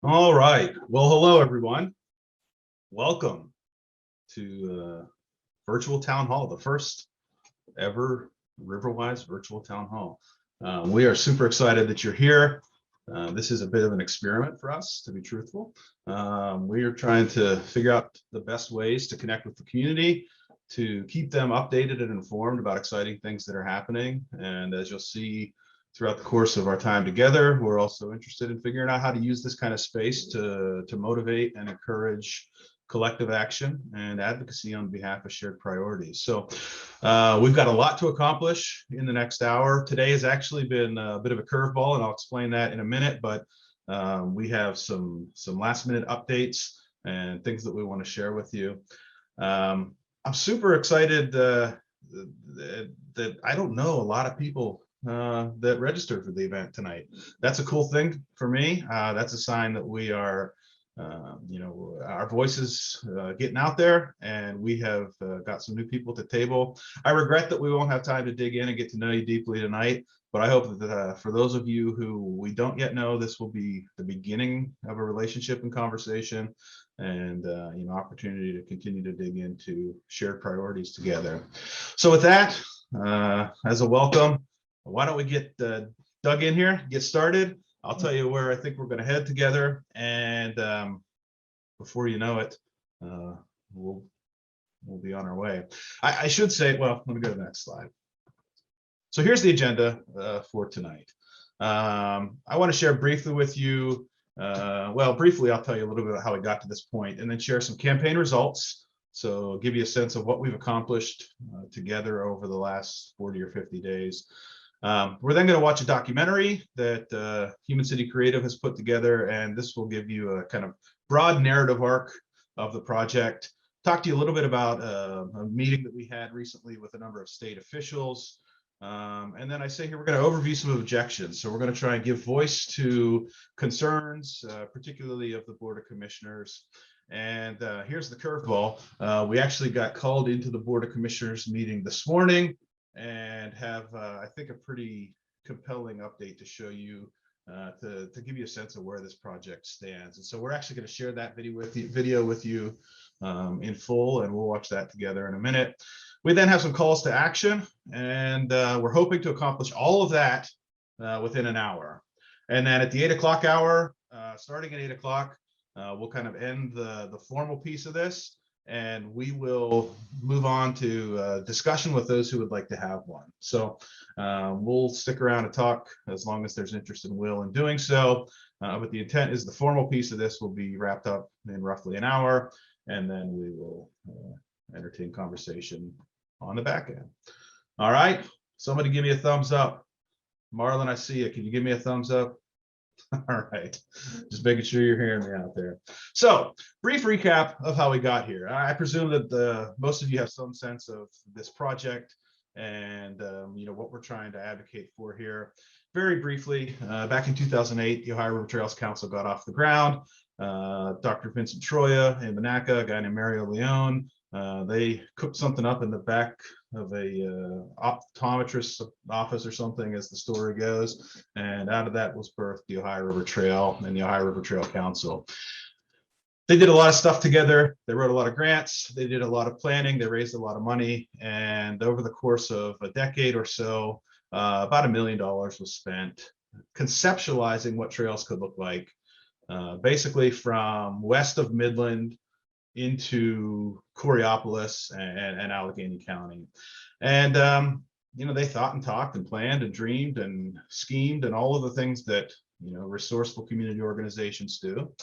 All right. Well, hello, everyone. Welcome to Virtual Town Hall, the first ever RiverWise Virtual Town Hall. We are super excited that you're here. This is a bit of an experiment for us, to be truthful. We are trying to figure out the best ways to connect with the community, to keep them updated and informed about exciting things that are happening. And as you'll see throughout the course of our time together, we're also interested in figuring out how to use this kind of space to motivate and encourage collective action and advocacy on behalf of shared priorities. So we've got a lot to accomplish in the next hour. Today has actually been a bit of a curveball, and I'll explain that in a minute, but we have some last minute updates and things that we want to share with you. I'm super excited that I don't know a lot of people that registered for the event tonight. That's a cool thing for me. That's a sign that we are, our voices getting out there, and we have got some new people at the table. I regret that we won't have time to dig in and get to know you deeply tonight, but I hope that for those of you who we don't yet know, this will be the beginning of a relationship and conversation, and opportunity to continue to dig into shared priorities together. So with that, as a welcome, why don't we get dug in here, get started. I'll tell you where I think we're going to head together, and before you know it, we'll be on our way. I should say, well, let me go to the next slide. So here's the agenda for tonight. I want to share briefly with you, briefly, I'll tell you a little bit about how we got to this point, and then share some campaign results. So give you a sense of what we've accomplished together over the last 40 or 50 days. We're then going to watch a documentary that Human City Creative has put together, and this will give you a kind of broad narrative arc of the project. Talk to you a little bit about a meeting that we had recently with a number of state officials. And then I say here, we're going to overview some objections. So we're going to try and give voice to concerns, particularly of the Board of Commissioners. And here's the curveball. We actually got called into the Board of Commissioners meeting this morning and have, I think, a pretty compelling update to show you, to give you a sense of where this project stands. And so we're actually going to share that video with you in full, and we'll watch that together in a minute. We then have some calls to action, and we're hoping to accomplish all of that within an hour. And then at the 8 o'clock hour, starting at 8 o'clock, we'll kind of end the formal piece of this, and we will move on to discussion with those who would like to have one. So we'll stick around and talk as long as there's interest and will in doing so. But the intent is the formal piece of this will be wrapped up in roughly an hour, and then we will entertain conversation on the back end. All right, somebody give me a thumbs up. Marlon, I see you. Can you give me a thumbs up? All right, just making sure you're hearing me out there. So, brief recap of how we got here. I presume that most of you have some sense of this project and what we're trying to advocate for here. Very briefly, back in 2008, the Ohio River Trails Council got off the ground. Dr. Vincent Troya in Monaca, a guy named Mario Leone, they cooked something up in the back of a optometrist's office or something, as the story goes, and out of that was birthed the Ohio River Trail and the Ohio River Trail Council. They did a lot of stuff together. They wrote a lot of grants. They did a lot of planning. They raised a lot of money, and over the course of a decade or so, about $1 million was spent conceptualizing what trails could look like, basically from west of Midland into Coriopolis and Allegheny County. And they thought and talked and planned and dreamed and schemed and all of the things that resourceful community organizations do,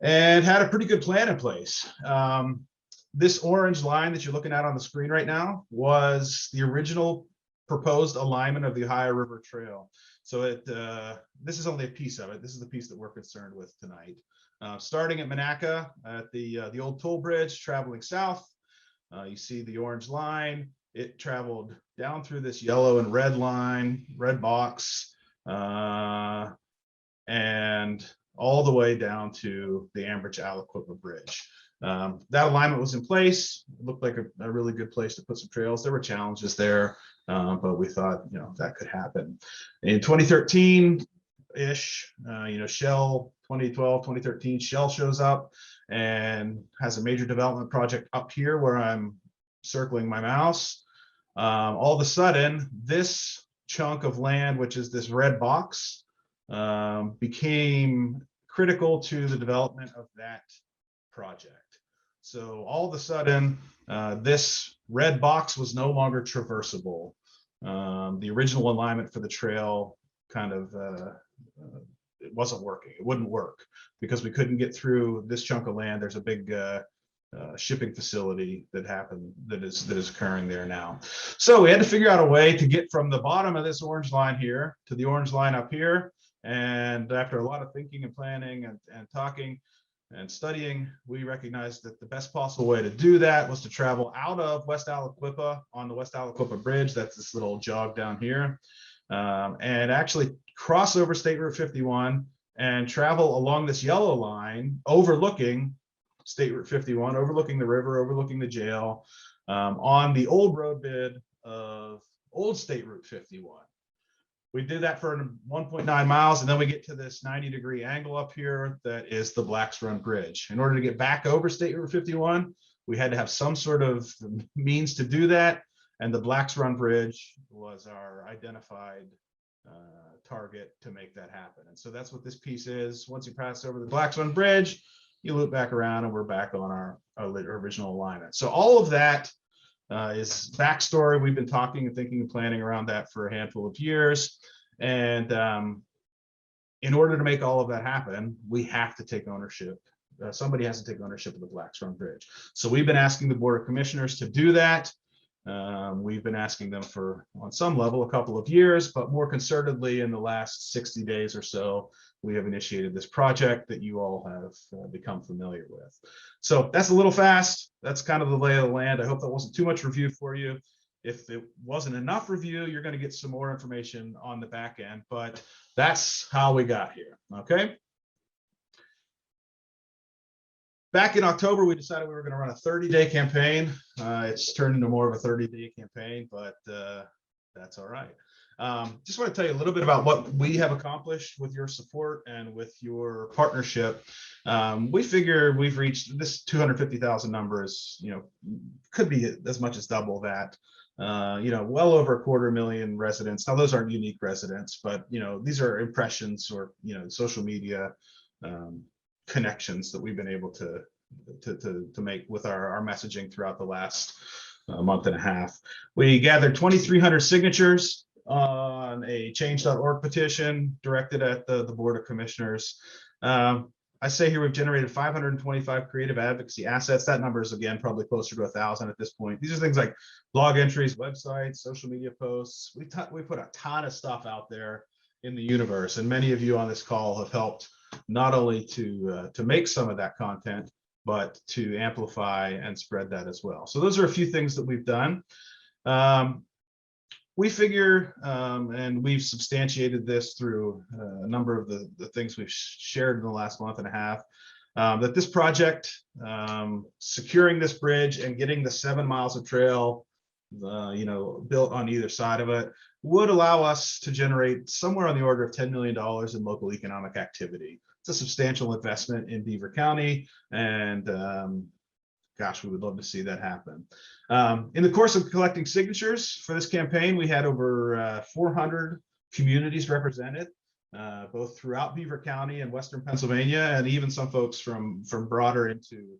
and had a pretty good plan in place. This orange line that you're looking at on the screen right now was the original proposed alignment of the Ohio River Trail. So this is only a piece of it. This is the piece that we're concerned with tonight. Starting at Monaca at the old toll bridge, traveling south, you see the orange line. It traveled down through this yellow and red line, red box, and all the way down to the Ambridge-Aliquippa Bridge. That alignment was in place. It looked like a really good place to put some trails. There were challenges there, but we thought that could happen. In 2013, ish, Shell 2012, 2013, Shell shows up and has a major development project up here where I'm circling my mouse. All of a sudden, this chunk of land, which is this red box, became critical to the development of that project. So all of a sudden, this red box was no longer traversable. The original alignment for the trail kind of it wasn't working. It wouldn't work because we couldn't get through this chunk of land. There's a big shipping facility that is occurring there now. So we had to figure out a way to get from the bottom of this orange line here to the orange line up here. And after a lot of thinking and planning and talking and studying, we recognized that the best possible way to do that was to travel out of West Aliquippa on the West Aliquippa Bridge. That's this little jog down here, and actually cross over State Route 51 and travel along this yellow line, overlooking State Route 51, overlooking the river, overlooking the jail, on the old road bed of old State Route 51. We did that for 1.9 miles, and then we get to this 90-degree angle up here that is the Blacks Run Bridge. In order to get back over State Route 51, we had to have some sort of means to do that, and the Blacks Run Bridge was our identified target to make that happen. And so that's what this piece is. Once you pass over the Blacks Run Bridge, you loop back around, and we're back on our original alignment. So all of that is backstory. We've been talking and thinking and planning around that for a handful of years. And in order to make all of that happen, we have to take ownership. Somebody has to take ownership of the Blacks Run Bridge. So we've been asking the Board of Commissioners to do that. We've been asking them for, on some level, a couple of years, but more concertedly in the last 60 days or so, we have initiated this project that you all have become familiar with. So that's a little fast. That's kind of the lay of the land. I hope that wasn't too much review for you. If it wasn't enough review, you're going to get some more information on the back end, but that's how we got here. Okay. Back in October, we decided we were going to run a 30-day campaign. It's turned into more of a 30-day campaign, but that's all right. Just want to tell you a little bit about what we have accomplished with your support and with your partnership. We figure we've reached this 250,000 numbers, could be as much as double that. Well over 250,000 residents. Now those aren't unique residents, but these are impressions or social media connections that we've been able to make with our messaging throughout the last month and a half. We gathered 2,300 signatures on a change.org petition directed at the Board of Commissioners. I say here we've generated 525 creative advocacy assets. That number is, again, probably closer to 1,000 at this point. These are things like blog entries, websites, social media posts. We put a ton of stuff out there in the universe, and many of you on this call have helped not only to make some of that content, but to amplify and spread that as well. So those are a few things that we've done. We figure, and we've substantiated this through a number of the things we've shared in the last month and a half, that this project, securing this bridge and getting the 7 miles of trail, built on either side of it, would allow us to generate somewhere on the order of $10 million in local economic activity. It's a substantial investment in Beaver County, and gosh, we would love to see that happen. In the course of collecting signatures for this campaign, we had over 400 communities represented, both throughout Beaver County and Western Pennsylvania, and even some folks from broader into,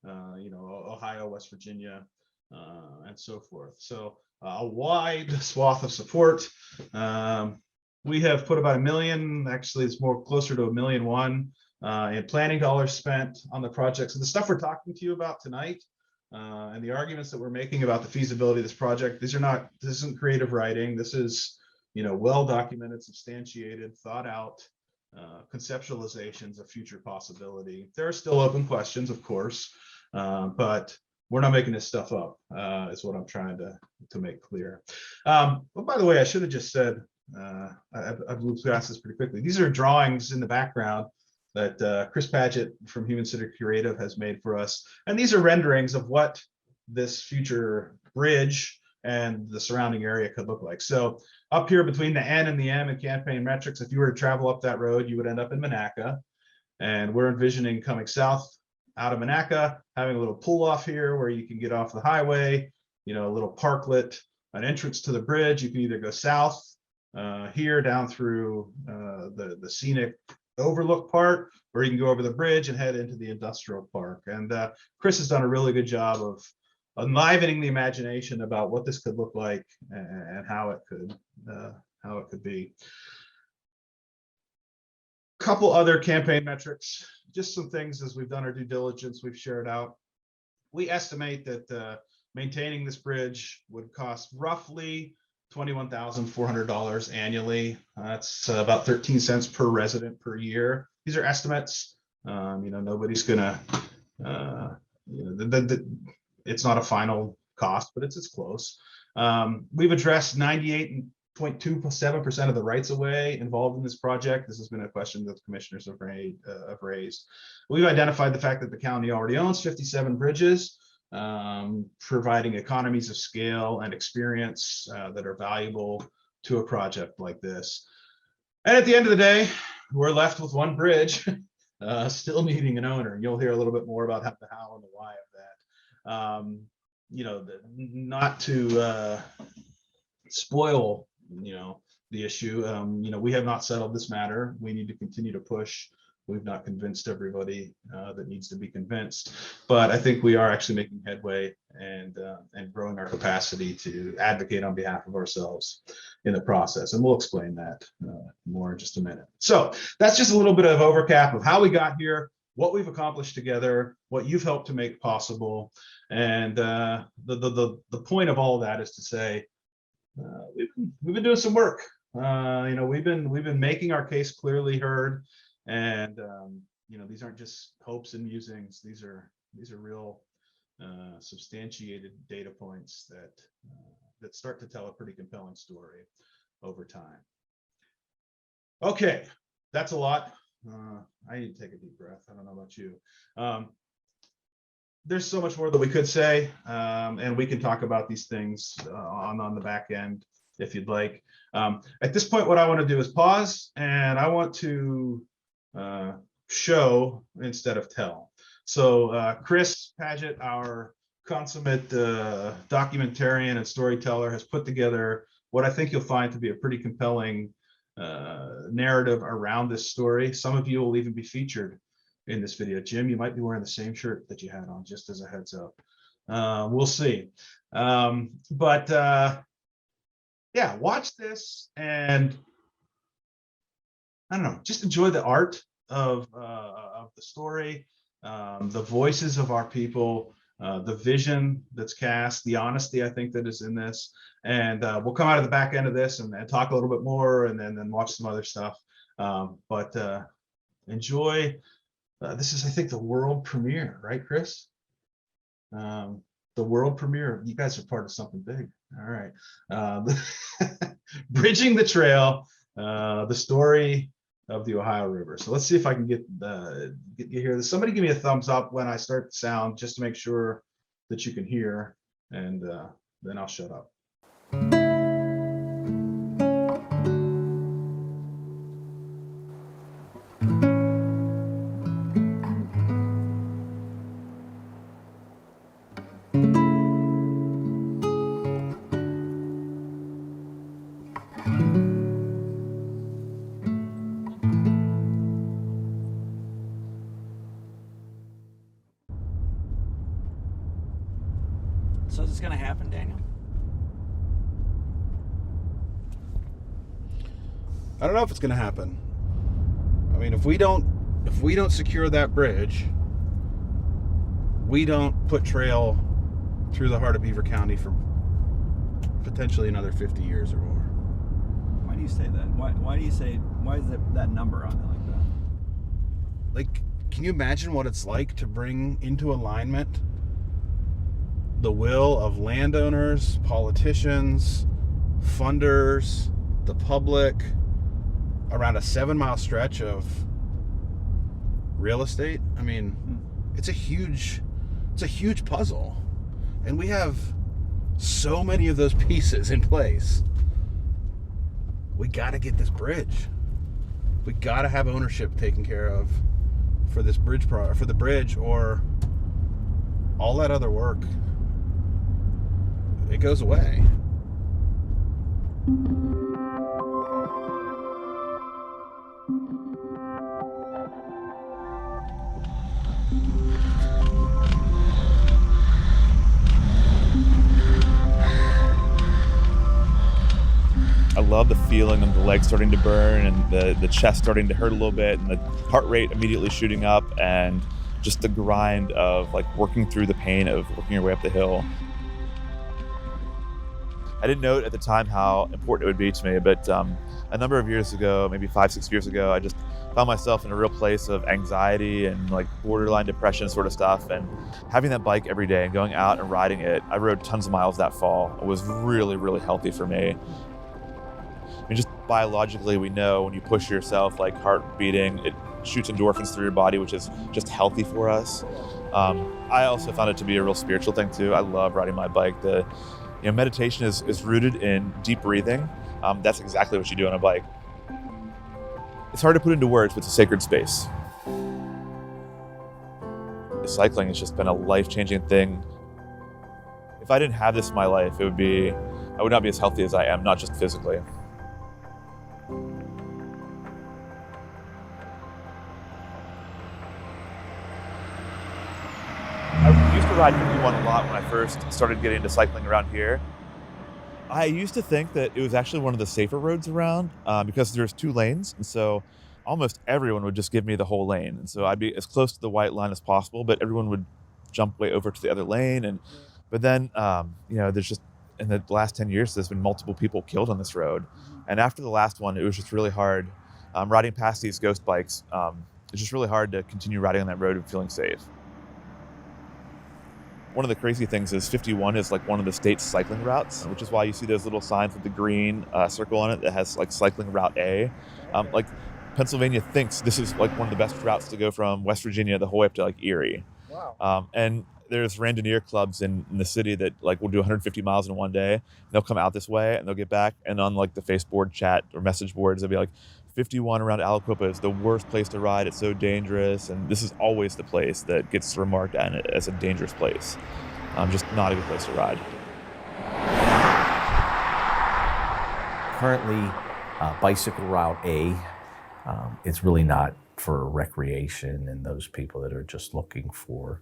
Ohio, West Virginia, and so forth. So a wide swath of support. We have put about $1 million, actually it's more closer to $1.1 million in planning dollars spent on the project. So the stuff we're talking to you about tonight, and the arguments that we're making about the feasibility of this project, this isn't creative writing. This is, well documented, substantiated, thought out conceptualizations of future possibility. There are still open questions, of course, but we're not making this stuff up, is what I'm trying to make clear. But by the way, I should have just said, I've moved past this pretty quickly. These are drawings in the background that Chris Padgett from Human Centered Creative has made for us. And these are renderings of what this future bridge and the surrounding area could look like. So up here between the N and the M in campaign metrics, if you were to travel up that road, you would end up in Monaca. And we're envisioning coming south out of Monaca, having a little pull off here where you can get off the highway, a little parklet, an entrance to the bridge. You can either go south here down through the scenic overlook part, or you can go over the bridge and head into the industrial park. And Chris has done a really good job of enlivening the imagination about what this could look like and how it could be. Couple other campaign metrics, just some things as we've done our due diligence, we've shared out. We estimate that maintaining this bridge would cost roughly $21,400 annually. That's about 13 cents per resident per year. These are estimates. Nobody's gonna, it's not a final cost, but it's close. We've addressed 98.27% of the rights of way involved in this project. This has been a question that the commissioners have raised. We've identified the fact that the county already owns 57 bridges, providing economies of scale and experience that are valuable to a project like this. And at the end of the day, we're left with one bridge still needing an owner. And you'll hear a little bit more about the how and the why of that. Not to spoil the issue. We have not settled this matter. We need to continue to push. We've not convinced everybody that needs to be convinced, but I think we are actually making headway and growing our capacity to advocate on behalf of ourselves in the process. And we'll explain that more in just a minute. So that's just a little bit of overcap of how we got here, what we've accomplished together, what you've helped to make possible. And the point of all of that is to say, we've been doing some work. We've been making our case clearly heard, and these aren't just hopes and musings. These are real substantiated data points that start to tell a pretty compelling story over time. Okay, that's a lot. I need to take a deep breath. I don't know about you. There's so much more that we could say, and we can talk about these things on the back end if you'd like. At this point, what I want to do is pause, and I want to show instead of tell. So Chris Paget, our consummate documentarian and storyteller, has put together what I think you'll find to be a pretty compelling narrative around this story. Some of you will even be featured in this video. Jim, you might be wearing the same shirt that you had on, just as a heads up. We'll see. Yeah, watch this and I don't know, just enjoy the art of the story, the voices of our people, the vision that's cast, the honesty I think that is in this. And we'll come out of the back end of this and talk a little bit more, and then watch some other stuff. Enjoy. This is, I think, the world premiere, right, Chris? The world premiere. You guys are part of something big. All right. Bridging the Trail, the story of the Ohio River. So let's see if I can get you here. Somebody give me a thumbs up when I start the sound, just to make sure that you can hear, and then I'll shut up. So is this going to happen, Daniel? I don't know if it's going to happen. I mean, if we don't secure that bridge, we don't put trail through the heart of Beaver County for potentially another 50 years or more. Why do you say that? Why is that number on it like that? Like, can you imagine what it's like to bring into alignment the will of landowners, politicians, funders, the public, around a 7-mile stretch of real estate? I mean, it's a huge puzzle, and we have so many of those pieces in place. we got to get this bridge. We got to have ownership taken care of for this bridge, for the bridge, or all that other work, it goes away. I love the feeling of the legs starting to burn and the chest starting to hurt a little bit and the heart rate immediately shooting up and just the grind of like working through the pain of working your way up the hill. I didn't know at the time how important it would be to me, but a number of years ago, maybe 5-6 years ago, I just found myself in a real place of anxiety and like borderline depression sort of stuff. And having that bike every day and going out and riding it, I rode tons of miles that fall. It was really, really healthy for me. I mean, just biologically, we know when you push yourself, like heart beating, it shoots endorphins through your body, which is just healthy for us. I also found it to be a real spiritual thing too. I love riding my bike. Meditation is rooted in deep breathing. That's exactly what you do on a bike. It's hard to put into words, but it's a sacred space. Cycling has just been a life-changing thing. If I didn't have this in my life, I would not be as healthy as I am, not just physically. I used to ride 51 a lot when I first started getting into cycling around here. I used to think that it was actually one of the safer roads around because there's 2 lanes, and so almost everyone would just give me the whole lane. And so I'd be as close to the white line as possible, but everyone would jump way over to the other lane. But then, there's just, in the last 10 years, there's been multiple people killed on this road. And after the last one, it was just really hard riding past these ghost bikes. It's just really hard to continue riding on that road and feeling safe. One of the crazy things is 51 is like one of the state's cycling routes, which is why you see those little signs with the green circle on it that has like cycling route A. Like Pennsylvania thinks this is like one of the best routes to go from West Virginia the whole way up to like Erie. Wow. And there's randonneur clubs in the city that like will do 150 miles in one day. They'll come out this way and they'll get back, and on like the Facebook chat or message boards, they'll be like, 51 around Aliquippa is the worst place to ride. It's so dangerous. And this is always the place that gets remarked at as a dangerous place. Just not a good place to ride. Currently, bicycle route A, it's really not for recreation and those people that are just looking for,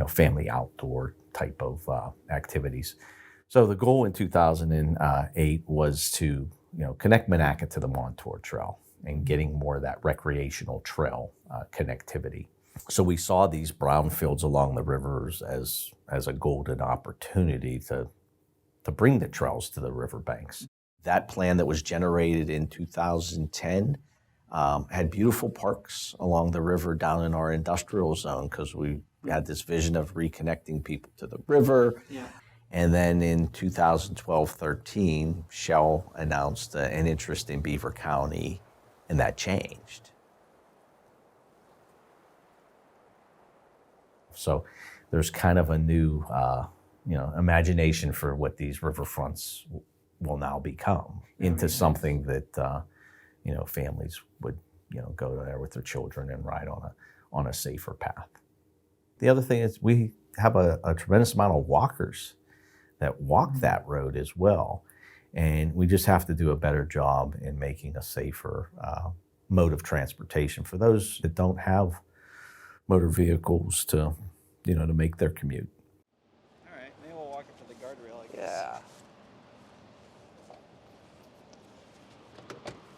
family outdoor type of activities. So the goal in 2008 was to, connect Monaca to the Montour Trail and getting more of that recreational trail connectivity. So we saw these brownfields along the rivers as a golden opportunity to bring the trails to the riverbanks. That plan that was generated in 2010 had beautiful parks along the river down in our industrial zone because we had this vision of reconnecting people to the river. Yeah. And then in 2012-13, Shell announced an interest in Beaver County, and that changed. So there's kind of a new, imagination for what these riverfronts will now become into something that, families would, go there with their children and ride on a safer path. The other thing is we have a tremendous amount of walkers that walk that road as well. And we just have to do a better job in making a safer mode of transportation for those that don't have motor vehicles to make their commute. All right, maybe we'll walk up to the guardrail, I guess. Yeah.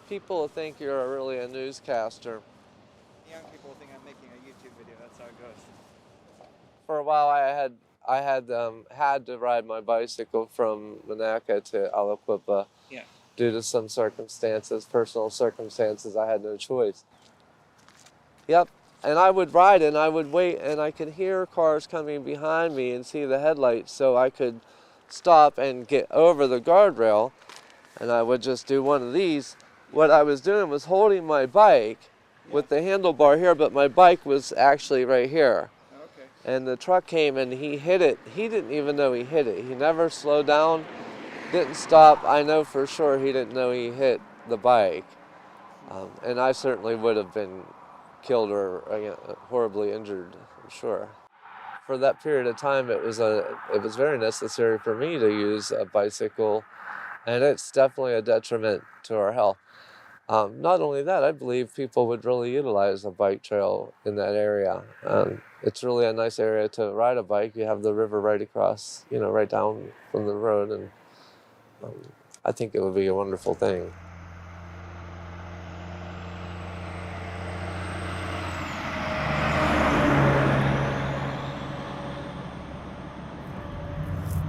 People think you're really a newscaster. Young people think I'm making a YouTube video, that's how it goes. For a while, I had to ride my bicycle from Monaca to Aliquippa. Yeah. Due to some circumstances, personal circumstances, I had no choice. Yep, and I would ride and I would wait and I could hear cars coming behind me and see the headlights, so I could stop and get over the guardrail, and I would just do one of these. What I was doing was holding my bike with the handlebar here, but my bike was actually right here. And the truck came and he hit it. He didn't even know he hit it. He never slowed down, didn't stop. I know for sure he didn't know he hit the bike. And I certainly would have been killed or horribly injured, I'm sure. For that period of time, it was very necessary for me to use a bicycle, and it's definitely a detriment to our health. Not only that, I believe people would really utilize a bike trail in that area. It's really a nice area to ride a bike. You have the river right across, right down from the road, and I think it would be a wonderful thing.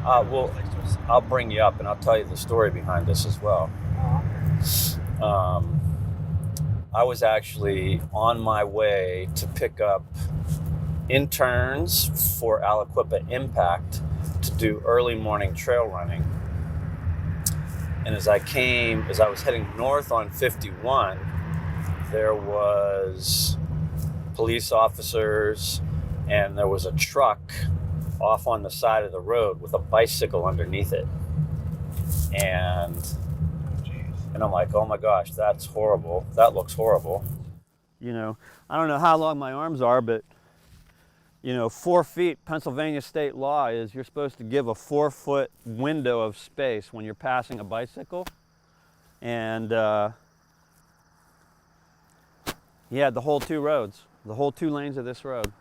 Well, I'll bring you up and I'll tell you the story behind this as well. I was actually on my way to pick up interns for Aliquippa Impact to do early morning trail running. And as I was heading north on 51, there was police officers and there was a truck off on the side of the road with a bicycle underneath it. And I'm like, oh my gosh, that's horrible. That looks horrible. I don't know how long my arms are, but 4 feet, Pennsylvania state law is you're supposed to give a 4-foot window of space when you're passing a bicycle. And he had the whole 2 roads, the whole 2 lanes of this road.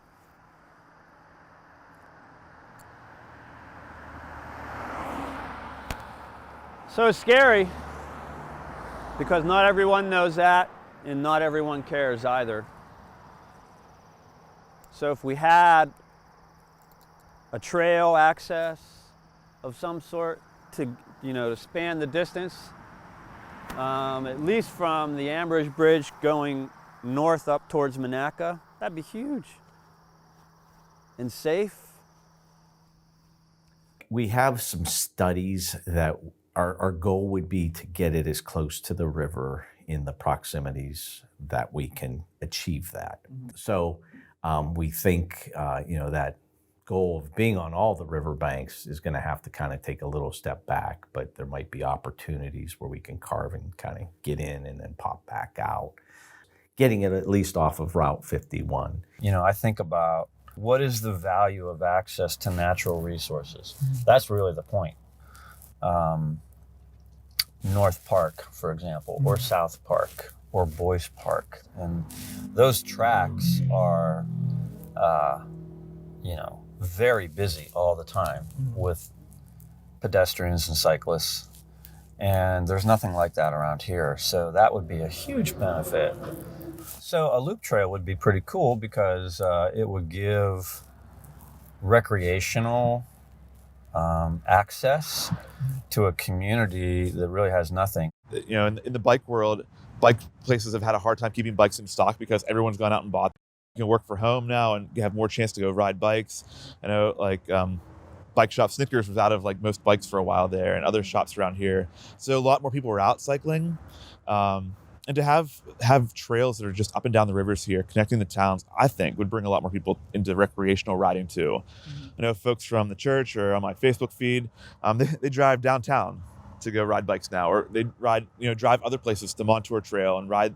So it's scary because not everyone knows that and not everyone cares either. So if we had a trail access of some sort to span the distance, at least from the Ambridge Bridge going north up towards Monaca, that'd be huge and safe. We have some studies that our goal would be to get it as close to the river in the proximities that we can achieve that. So we think, that goal of being on all the riverbanks is going to have to kind of take a little step back, but there might be opportunities where we can carve and kind of get in and then pop back out, getting it at least off of Route 51. I think about what is the value of access to natural resources. That's really the point. North Park, for example, or South Park, or Boyce Park. And those tracks are, very busy all the time with pedestrians and cyclists. And there's nothing like that around here. So that would be a huge benefit. So a loop trail would be pretty cool because it would give recreational access to a community that really has nothing. In the bike world, bike places have had a hard time keeping bikes in stock because everyone's gone out and bought. You can work from home now and have more chance to go ride bikes. I know, bike shop Snickers was out of most bikes for a while there, and other shops around here. So a lot more people were out cycling. And to have trails that are just up and down the rivers here, connecting the towns, I think would bring a lot more people into recreational riding too. I know folks from the church or on my Facebook feed, they drive downtown to go ride bikes now, or they drive other places to Montour Trail and ride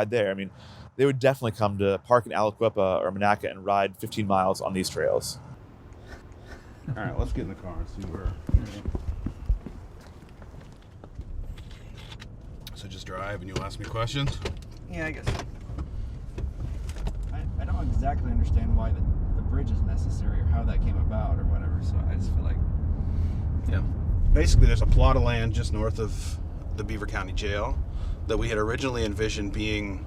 there. I mean, they would definitely come to park in Aliquippa or Monaca and ride 15 miles on these trails. All right, let's get in the car and see where. So just drive and you'll ask me questions? Yeah, I guess. I don't exactly understand why the bridge is necessary or how that came about or whatever, so I just feel like... Yeah. Basically, there's a plot of land just north of the Beaver County Jail that we had originally envisioned being,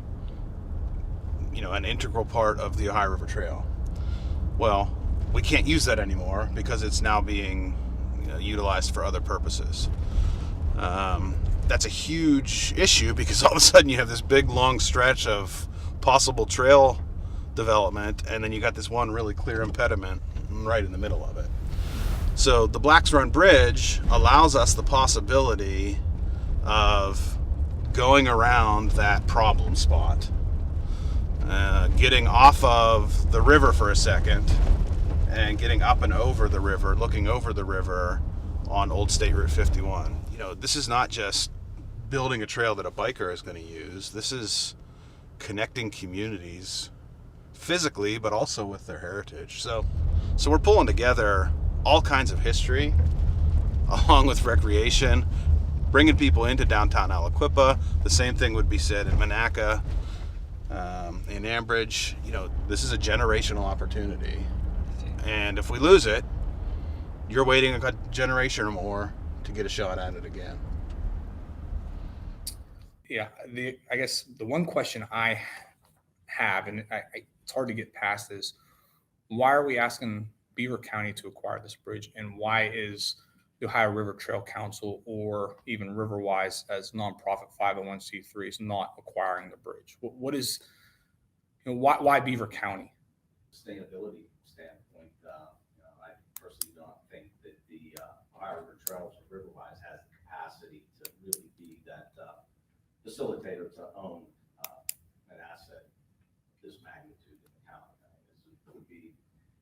an integral part of the Ohio River Trail. Well, we can't use that anymore because it's now being utilized for other purposes. That's a huge issue because all of a sudden you have this big long stretch of possible trail development, and then you got this one really clear impediment right in the middle of it. So the Blacks Run Bridge allows us the possibility of going around that problem spot, getting off of the river for a second and getting up and over the river, looking over the river on Old State Route 51. This is not just building a trail that a biker is going to use. This is connecting communities physically, but also with their heritage. So we're pulling together all kinds of history along with recreation, bringing people into downtown Aliquippa. The same thing would be said in Monaca, in Ambridge. You know, this is a generational opportunity. And if we lose it, you're waiting a generation or more to get a shot at it again. Yeah, I guess the one question I have, and it's hard to get past, is why are we asking Beaver County to acquire this bridge, and why is the Ohio River Trail Council or even RiverWise as nonprofit 501c3s not acquiring the bridge? What is, why Beaver County? Sustainability standpoint, I personally don't think that the Ohio River Trails or RiverWise has the capacity to really be that facilitator to own an asset this magnitude in the county. It would be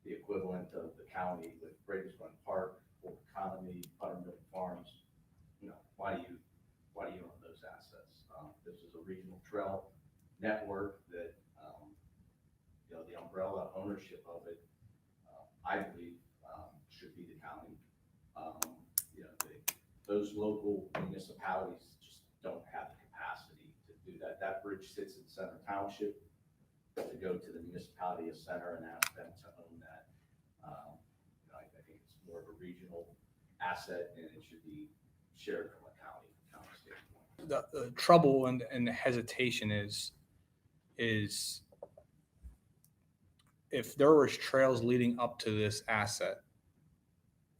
the equivalent of the county with Brady's Run Park, Old Economy, Buttermilk Farms. Why do you own those assets? This is a regional trail network that the umbrella ownership of it, I believe, should be the county. Those local municipalities just don't have the capacity to do that. That bridge sits in Center Township. To go to the municipality of Center and ask them to own that, I think it's more of a regional asset, and it should be shared from a county standpoint. The trouble and the hesitation is if there was trails leading up to this asset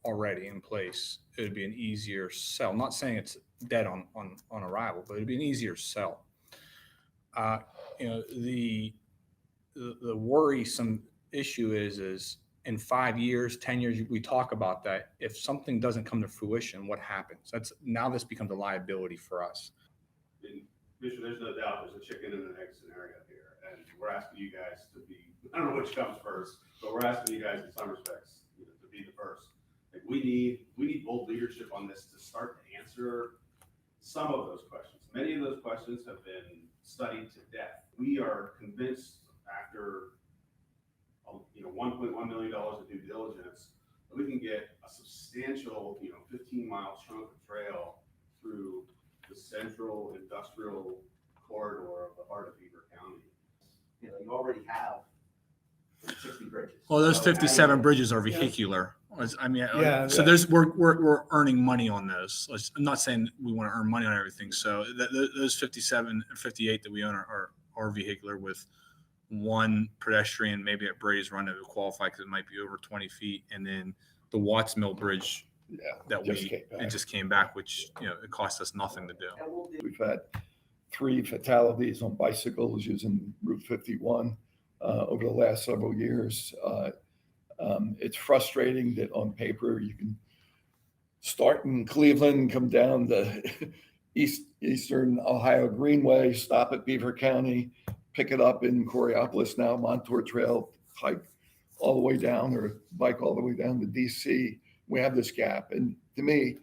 already in place, it would be an easier sell. I'm not saying it's dead on arrival, but it'd be an easier sell. The worrisome issue is in 5 years, 10 years, we talk about that. If something doesn't come to fruition, what happens? Now this becomes a liability for us. There's no doubt there's a chicken and an egg scenario here, and we're asking you guys to be, I don't know which comes first, but we're asking you guys in some respects, to be the first. Like we need bold leadership on this to start to answer some of those questions. Many of those questions have been studied to death. We are convinced after $1.1 million of due diligence that we can get a substantial 15-mile chunk of trail through the central industrial corridor of the heart of Beaver County. You already have 60 bridges. Well, those 57 bridges are vehicular. So we're earning money on those. I'm not saying we want to earn money on everything. So those 57 and 58 that we own are vehicular, with one pedestrian maybe at Brady's Run that would qualify because it might be over 20 feet, and then the Watts Mill Bridge just came back, which it cost us nothing to do. We've had 3 fatalities on bicycles using Route 51 over the last several years. It's frustrating that on paper you can start in Cleveland, come down the Eastern Ohio Greenway, stop at Beaver County, pick it up in Coriopolis, now Montour Trail, hike all the way down or bike all the way down to DC. We have this gap. And to me,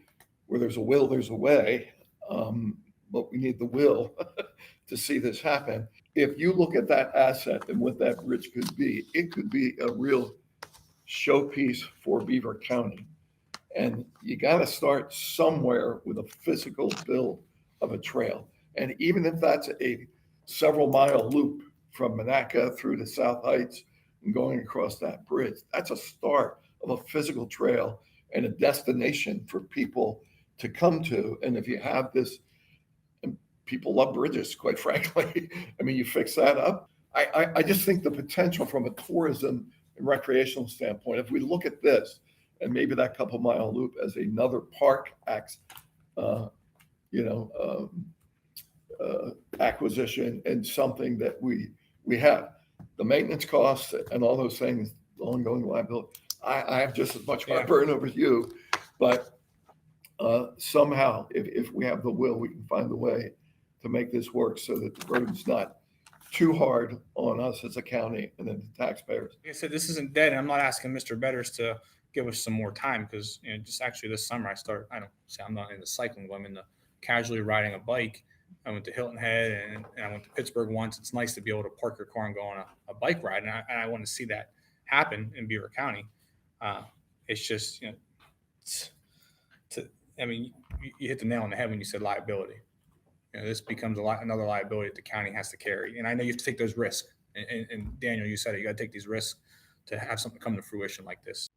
where there's a will, there's a way. But we need the will to see this happen. If you look at that asset and what that bridge could be, it could be a real showpiece for Beaver County. And you got to start somewhere with a physical build of a trail. And even if that's a several mile loop from Monaca through to South Heights and going across that bridge, that's a start of a physical trail and a destination for people to come to. And if you have this, and people love bridges, quite frankly. I mean, you fix that up. I just think the potential from a tourism and recreational standpoint, if we look at this and maybe that couple mile loop as another park acquisition and something that we have, the maintenance costs and all those things, the ongoing liability. I have just as much heartburn over you, but somehow, if we have the will, we can find a way to make this work so that the burden's not too hard on us as a county and then the taxpayers. Like I said, this isn't dead, and I'm not asking Mr. Betters to give us some more time because just actually this summer I don't say I'm not in the cycling, but I'm in the casually riding a bike. I went to Hilton Head and I went to Pittsburgh once. It's nice to be able to park your car and go on a bike ride. And I want to see that happen in Beaver County. It's just, you know, I mean, you hit the nail on the head when you said liability. You know, this becomes another liability that the county has to carry. And I know you have to take those risks. And Daniel, you said it, you got to take these risks to have something come to fruition like this.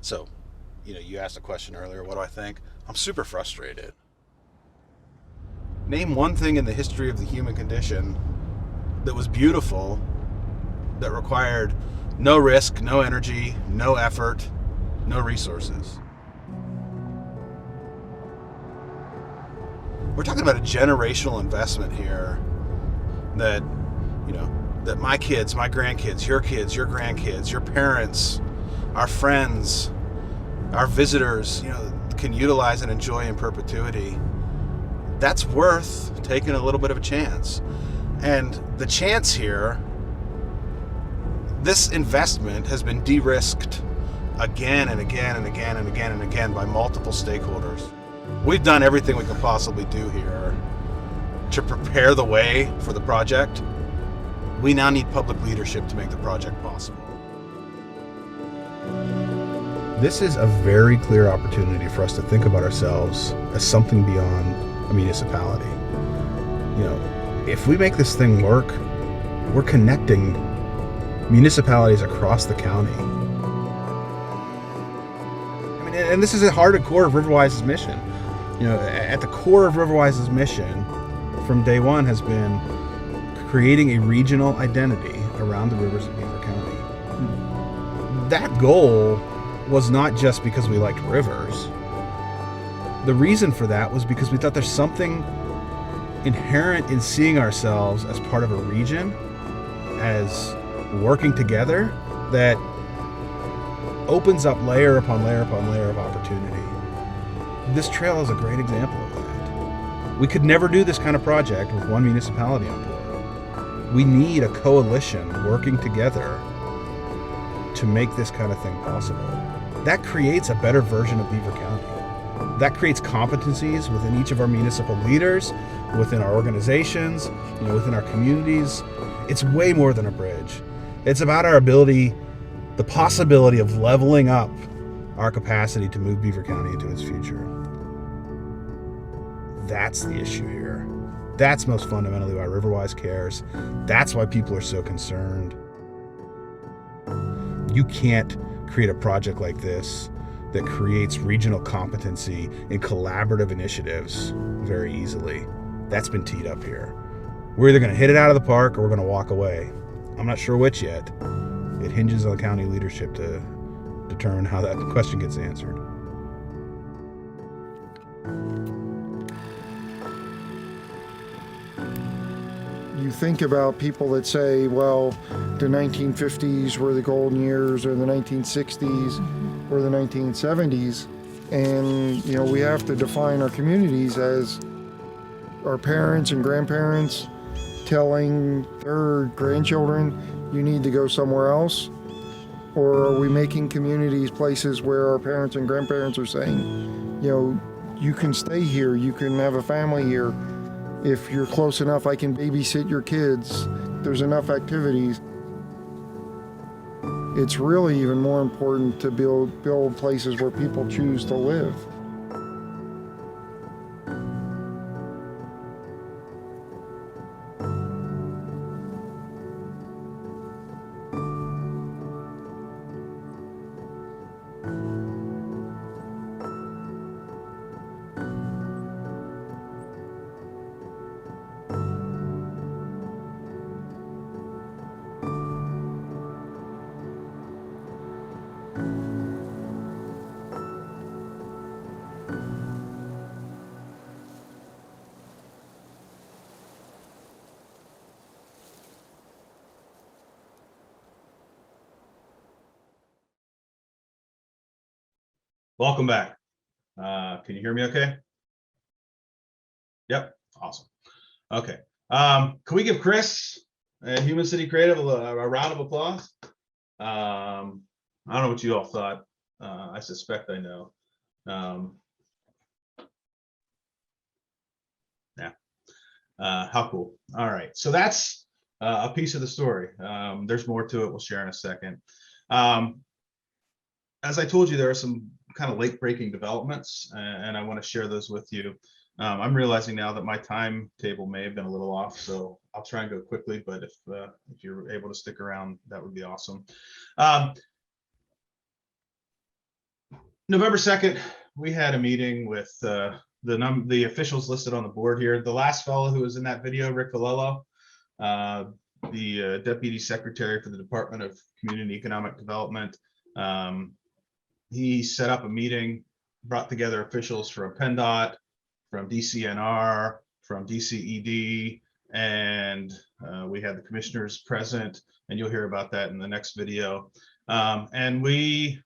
So, you know, you asked a question earlier, what do I think? I'm super frustrated. Name one thing in the history of the human condition that was beautiful, that required no risk, no energy, no effort, no resources. We're talking about a generational investment here that, you know, that my kids, my grandkids, your grandkids, your parents, our friends, our visitors, you know, can utilize and enjoy in perpetuity. That's worth taking a little bit of a chance. And the chance here, this investment has been de-risked again and again and again and again and again by multiple stakeholders. We've done everything we can possibly do here to prepare the way for the project. We now need public leadership to make the project possible. This is a very clear opportunity for us to think about ourselves as something beyond a municipality. You know, if we make this thing work, we're connecting municipalities across the county. I mean, and this is at heart and core of RiverWise's mission. You know, at the core of RiverWise's mission from day one has been creating a regional identity around the rivers of Beaver County. That goal was not just because we liked rivers. The reason for that was because we thought there's something inherent in seeing ourselves as part of a region, as working together, that opens up layer upon layer upon layer of opportunity. This trail is a great example of that. We could never do this kind of project with one municipality on board. We need a coalition working together to make this kind of thing possible. That creates a better version of Beaver County. That creates competencies within each of our municipal leaders, within our organizations, you know, within our communities. It's way more than a bridge. It's about our ability, the possibility of leveling up our capacity to move Beaver County into its future. That's the issue here. That's most fundamentally why RiverWise cares. That's why people are so concerned. You can't create a project like this that creates regional competency in collaborative initiatives very easily. That's been teed up here. We're either going to hit it out of the park or we're going to walk away. I'm not sure which yet. It hinges on the county leadership to determine how that question gets answered. You think about people that say, well, the 1950s were the golden years, or the 1960s, or the 1970s, and you know, we have to define our communities as our parents and grandparents telling their grandchildren, you need to go somewhere else? Or are we making communities places where our parents and grandparents are saying, you know, you can stay here, you can have a family here. If you're close enough, I can babysit your kids. There's enough activities. It's really even more important to build places where people choose to live. Welcome back. Can you hear me okay? Yep. Awesome. Okay. Can we give Chris and Human City Creative a round of applause? I don't know what you all thought. I suspect I know. Yeah. How cool. All right. So that's a piece of the story. There's more to it. We'll share in a second. As I told you, there are some kind of late breaking developments, and I want to share those with you. I'm realizing now that my timetable may have been a little off, so I'll try and go quickly, but if you're able to stick around, that would be awesome. November 2nd, we had a meeting with the officials listed on the board here. The last fellow who was in that video, Rick Valello, the Deputy Secretary for the Department of Community and Economic Development, he set up a meeting, brought together officials from PennDOT, from DCNR, from DCED, and we had the commissioners present, and you'll hear about that in the next video. And we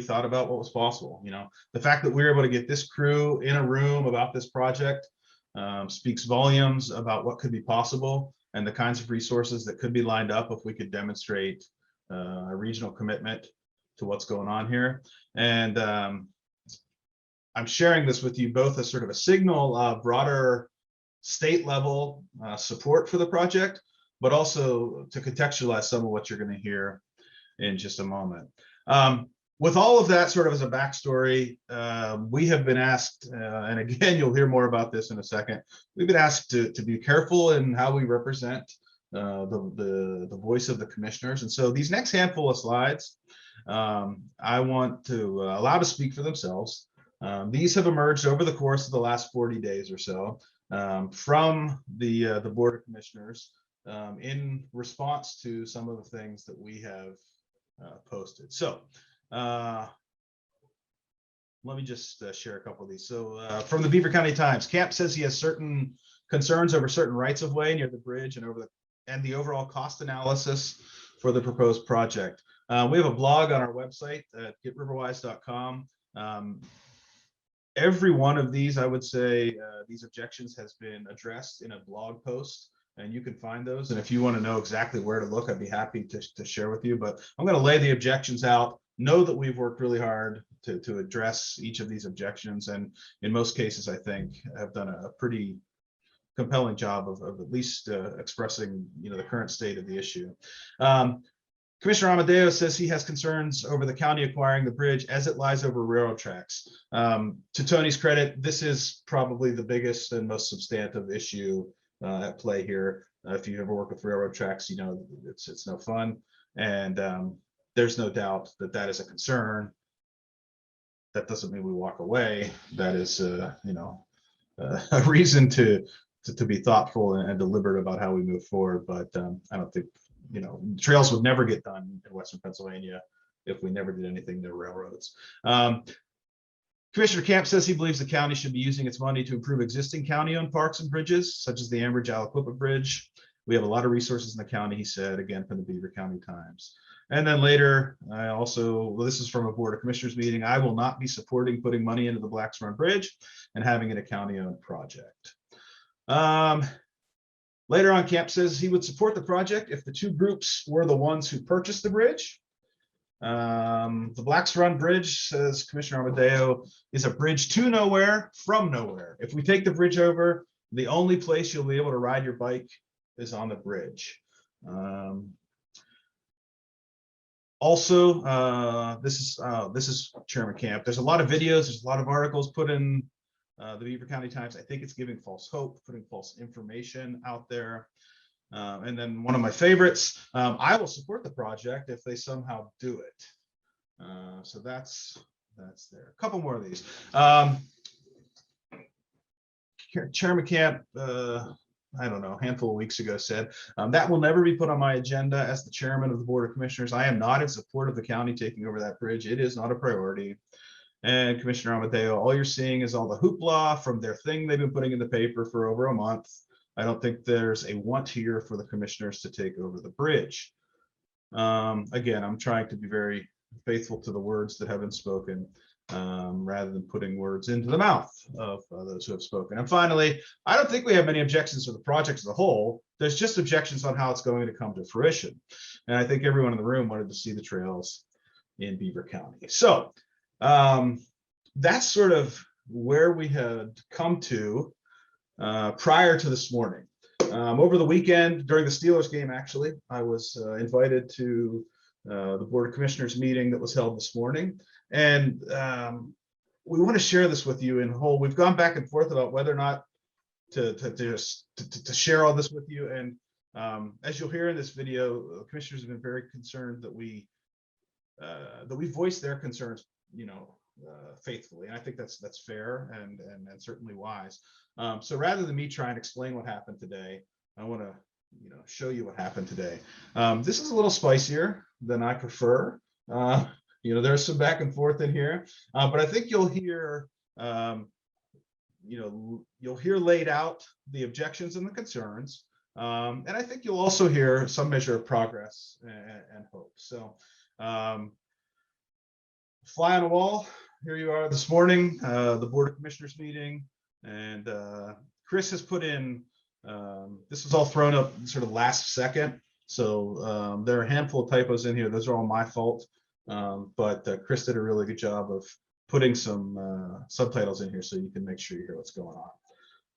thought about what was possible. You know, the fact that we were able to get this crew in a room about this project speaks volumes about what could be possible and the kinds of resources that could be lined up if we could demonstrate a regional commitment to what's going on here. And I'm sharing this with you both as sort of a signal of broader state level support for the project, but also to contextualize some of what you're going to hear in just a moment. With all of that sort of as a backstory, we have been asked, and again, you'll hear more about this in a second, we've been asked to be careful in how we represent the voice of the commissioners. And so these next handful of slides, I want to allow to speak for themselves. These have emerged over the course of the last 40 days or so from the Board of Commissioners in response to some of the things that we have posted. So let me just share a couple of these. So from the Beaver County Times, Camp says he has certain concerns over certain rights of way near the bridge and the overall cost analysis for the proposed project. We have a blog on our website at getriverwise.com. Every one of these, I would say, these objections has been addressed in a blog post, and you can find those. And if you want to know exactly where to look, I'd be happy to share with you. But I'm going to lay the objections out. Know that we've worked really hard to address each of these objections, and in most cases, I think have done a pretty compelling job of at least expressing, you know, the current state of the issue. Commissioner Amadeo says he has concerns over the county acquiring the bridge as it lies over railroad tracks. To Tony's credit, this is probably the biggest and most substantive issue at play here. If you ever work with railroad tracks, you know it's no fun, and there's no doubt that that is a concern. That doesn't mean we walk away. That is, you know, a reason to be thoughtful and deliberate about how we move forward. But I don't think, you know, trails would never get done in Western Pennsylvania if we never did anything to railroads. Commissioner Camp says he believes the county should be using its money to improve existing county-owned parks and bridges, such as the Ambridge-Aliquippa Bridge. We have a lot of resources in the county, he said, again, from the Beaver County Times. And then later, this is from a Board of Commissioners meeting, I will not be supporting putting money into the Blacks Run Bridge and having it a county-owned project. Later on, Camp says he would support the project if the two groups were the ones who purchased the bridge. The Blacks Run Bridge, says Commissioner Amadeo, is a bridge to nowhere from nowhere. If we take the bridge over, the only place you'll be able to ride your bike is on the bridge. Also, this is Chairman Camp. There's a lot of videos, there's a lot of articles put in the Beaver County Times. I think it's giving false hope, putting false information out there. And then one of my favorites, I will support the project if they somehow do it. So that's there. A couple more of these. Chairman Camp, I don't know, a handful of weeks ago said, that will never be put on my agenda as the chairman of the Board of Commissioners. I am not in support of the county taking over that bridge. It is not a priority. And Commissioner Amadeo, all you're seeing is all the hoopla from their thing they've been putting in the paper for over a month. I don't think there's a want here for the commissioners to take over the bridge. Again, I'm trying to be very faithful to the words that have been spoken. rather than putting words into the mouth of those who have spoken. And finally, I don't think we have many objections to the project as a whole. There's just objections on how it's going to come to fruition. And I think everyone in the room wanted to see the trails in Beaver County. So that's sort of where we had come to prior to this morning. Over the weekend, during the Steelers game, actually, I was invited to the Board of Commissioners meeting that was held this morning. And we want to share this with you in whole. We've gone back and forth about whether or not to share all this with you. And as you'll hear in this video, commissioners have been very concerned that we voice their concerns, faithfully. And I think that's fair and certainly wise. So rather than me try and explain what happened today, I want to show you what happened today. This is a little spicier than I prefer. There's some back and forth in here, but I think you'll hear you'll hear laid out the objections and the concerns, and I think you'll also hear some measure of progress and hope. So fly on the wall, here you are this morning, the Board of Commissioners meeting, and Chris has put in, this was all thrown up sort of last second, so there are a handful of typos in here. Those are all my fault, but Chris did a really good job of putting some subtitles in here so you can make sure you hear what's going on.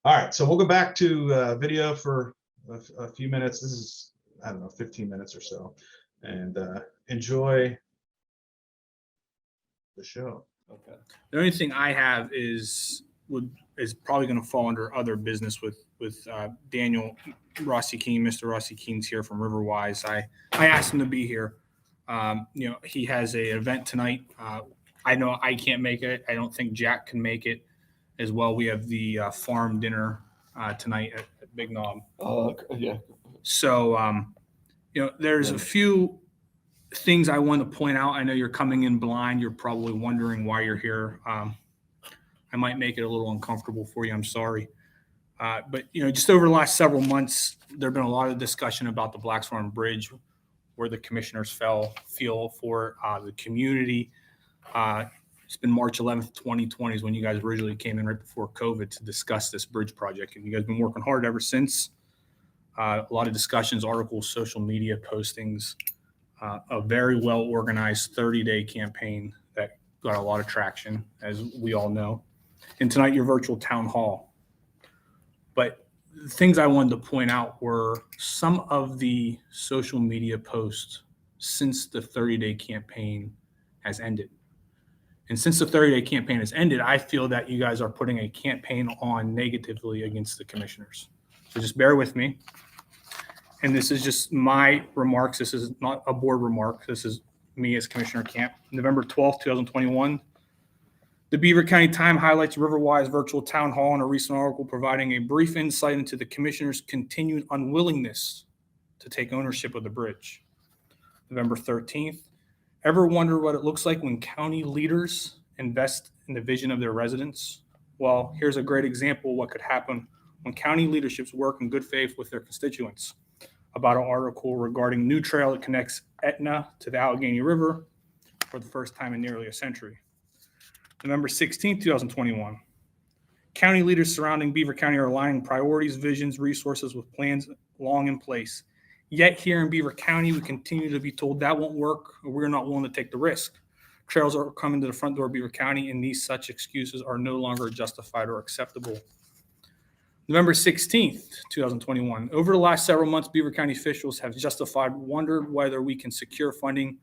All right, so we'll go back to video for a few minutes. This is, I don't know, 15 minutes or so, and enjoy the show. Okay. The only thing I have is probably going to fall under other business with Daniel Rossi King. Mr. Rossi King's here from RiverWise. I asked him to be here. He has an event tonight. I know I can't make it. I don't think Jack can make it as well. We have the farm dinner tonight at Big Knob. Yeah. So, there's a few things I want to point out. I know you're coming in blind. You're probably wondering why you're here. I might make it a little uncomfortable for you. I'm sorry. But, just over the last several months, there have been a lot of discussion about the Blacksworn Bridge, where the commissioners feel for the community. It's been March 11th, 2020 is when you guys originally came in right before COVID to discuss this bridge project. And you guys have been working hard ever since. A lot of discussions, articles, social media postings, a very well organized 30-day campaign that got a lot of traction, as we all know. And tonight, your virtual town hall. But the things I wanted to point out were some of the social media posts since the 30-day campaign has ended. And since the 30-day campaign has ended, I feel that you guys are putting a campaign on negatively against the commissioners. So just bear with me. And this is just my remarks. This is not a board remark. This is me as Commissioner Camp. November 12th, 2021. The Beaver County Times highlights RiverWise virtual town hall in a recent article providing a brief insight into the commissioner's continued unwillingness to take ownership of the bridge. November 13th. Ever wonder what it looks like when county leaders invest in the vision of their residents? Well, here's a great example of what could happen when county leaderships work in good faith with their constituents. About an article regarding new trail that connects Etna to the Allegheny River for the first time in nearly a century. November 16, 2021. County leaders surrounding Beaver County are aligning priorities, visions, resources with plans long in place. Yet here in Beaver County, we continue to be told that won't work, or we're not willing to take the risk. Trails are coming to the front door of Beaver County, and these such excuses are no longer justified or acceptable. November 16th, 2021. Over the last several months, Beaver County officials have wondered whether we can secure funding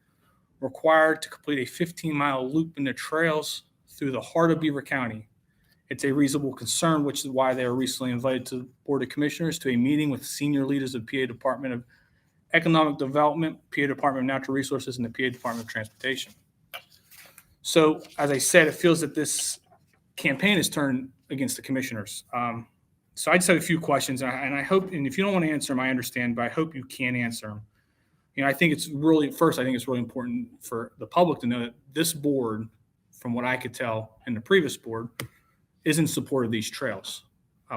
required to complete a 15-mile loop in the trails through the heart of Beaver County. It's a reasonable concern, which is why they were recently invited to the Board of Commissioners to a meeting with senior leaders of PA Department of Economic Development, PA Department of Natural Resources, and the PA Department of Transportation. So, as I said, it feels that this campaign is turned against the commissioners. So I just have a few questions, and I hope, and if you don't want to answer them, I understand, but I hope you can answer them. I think it's really important for the public to know that this board, from what I could tell in the previous board, is in support of these trails.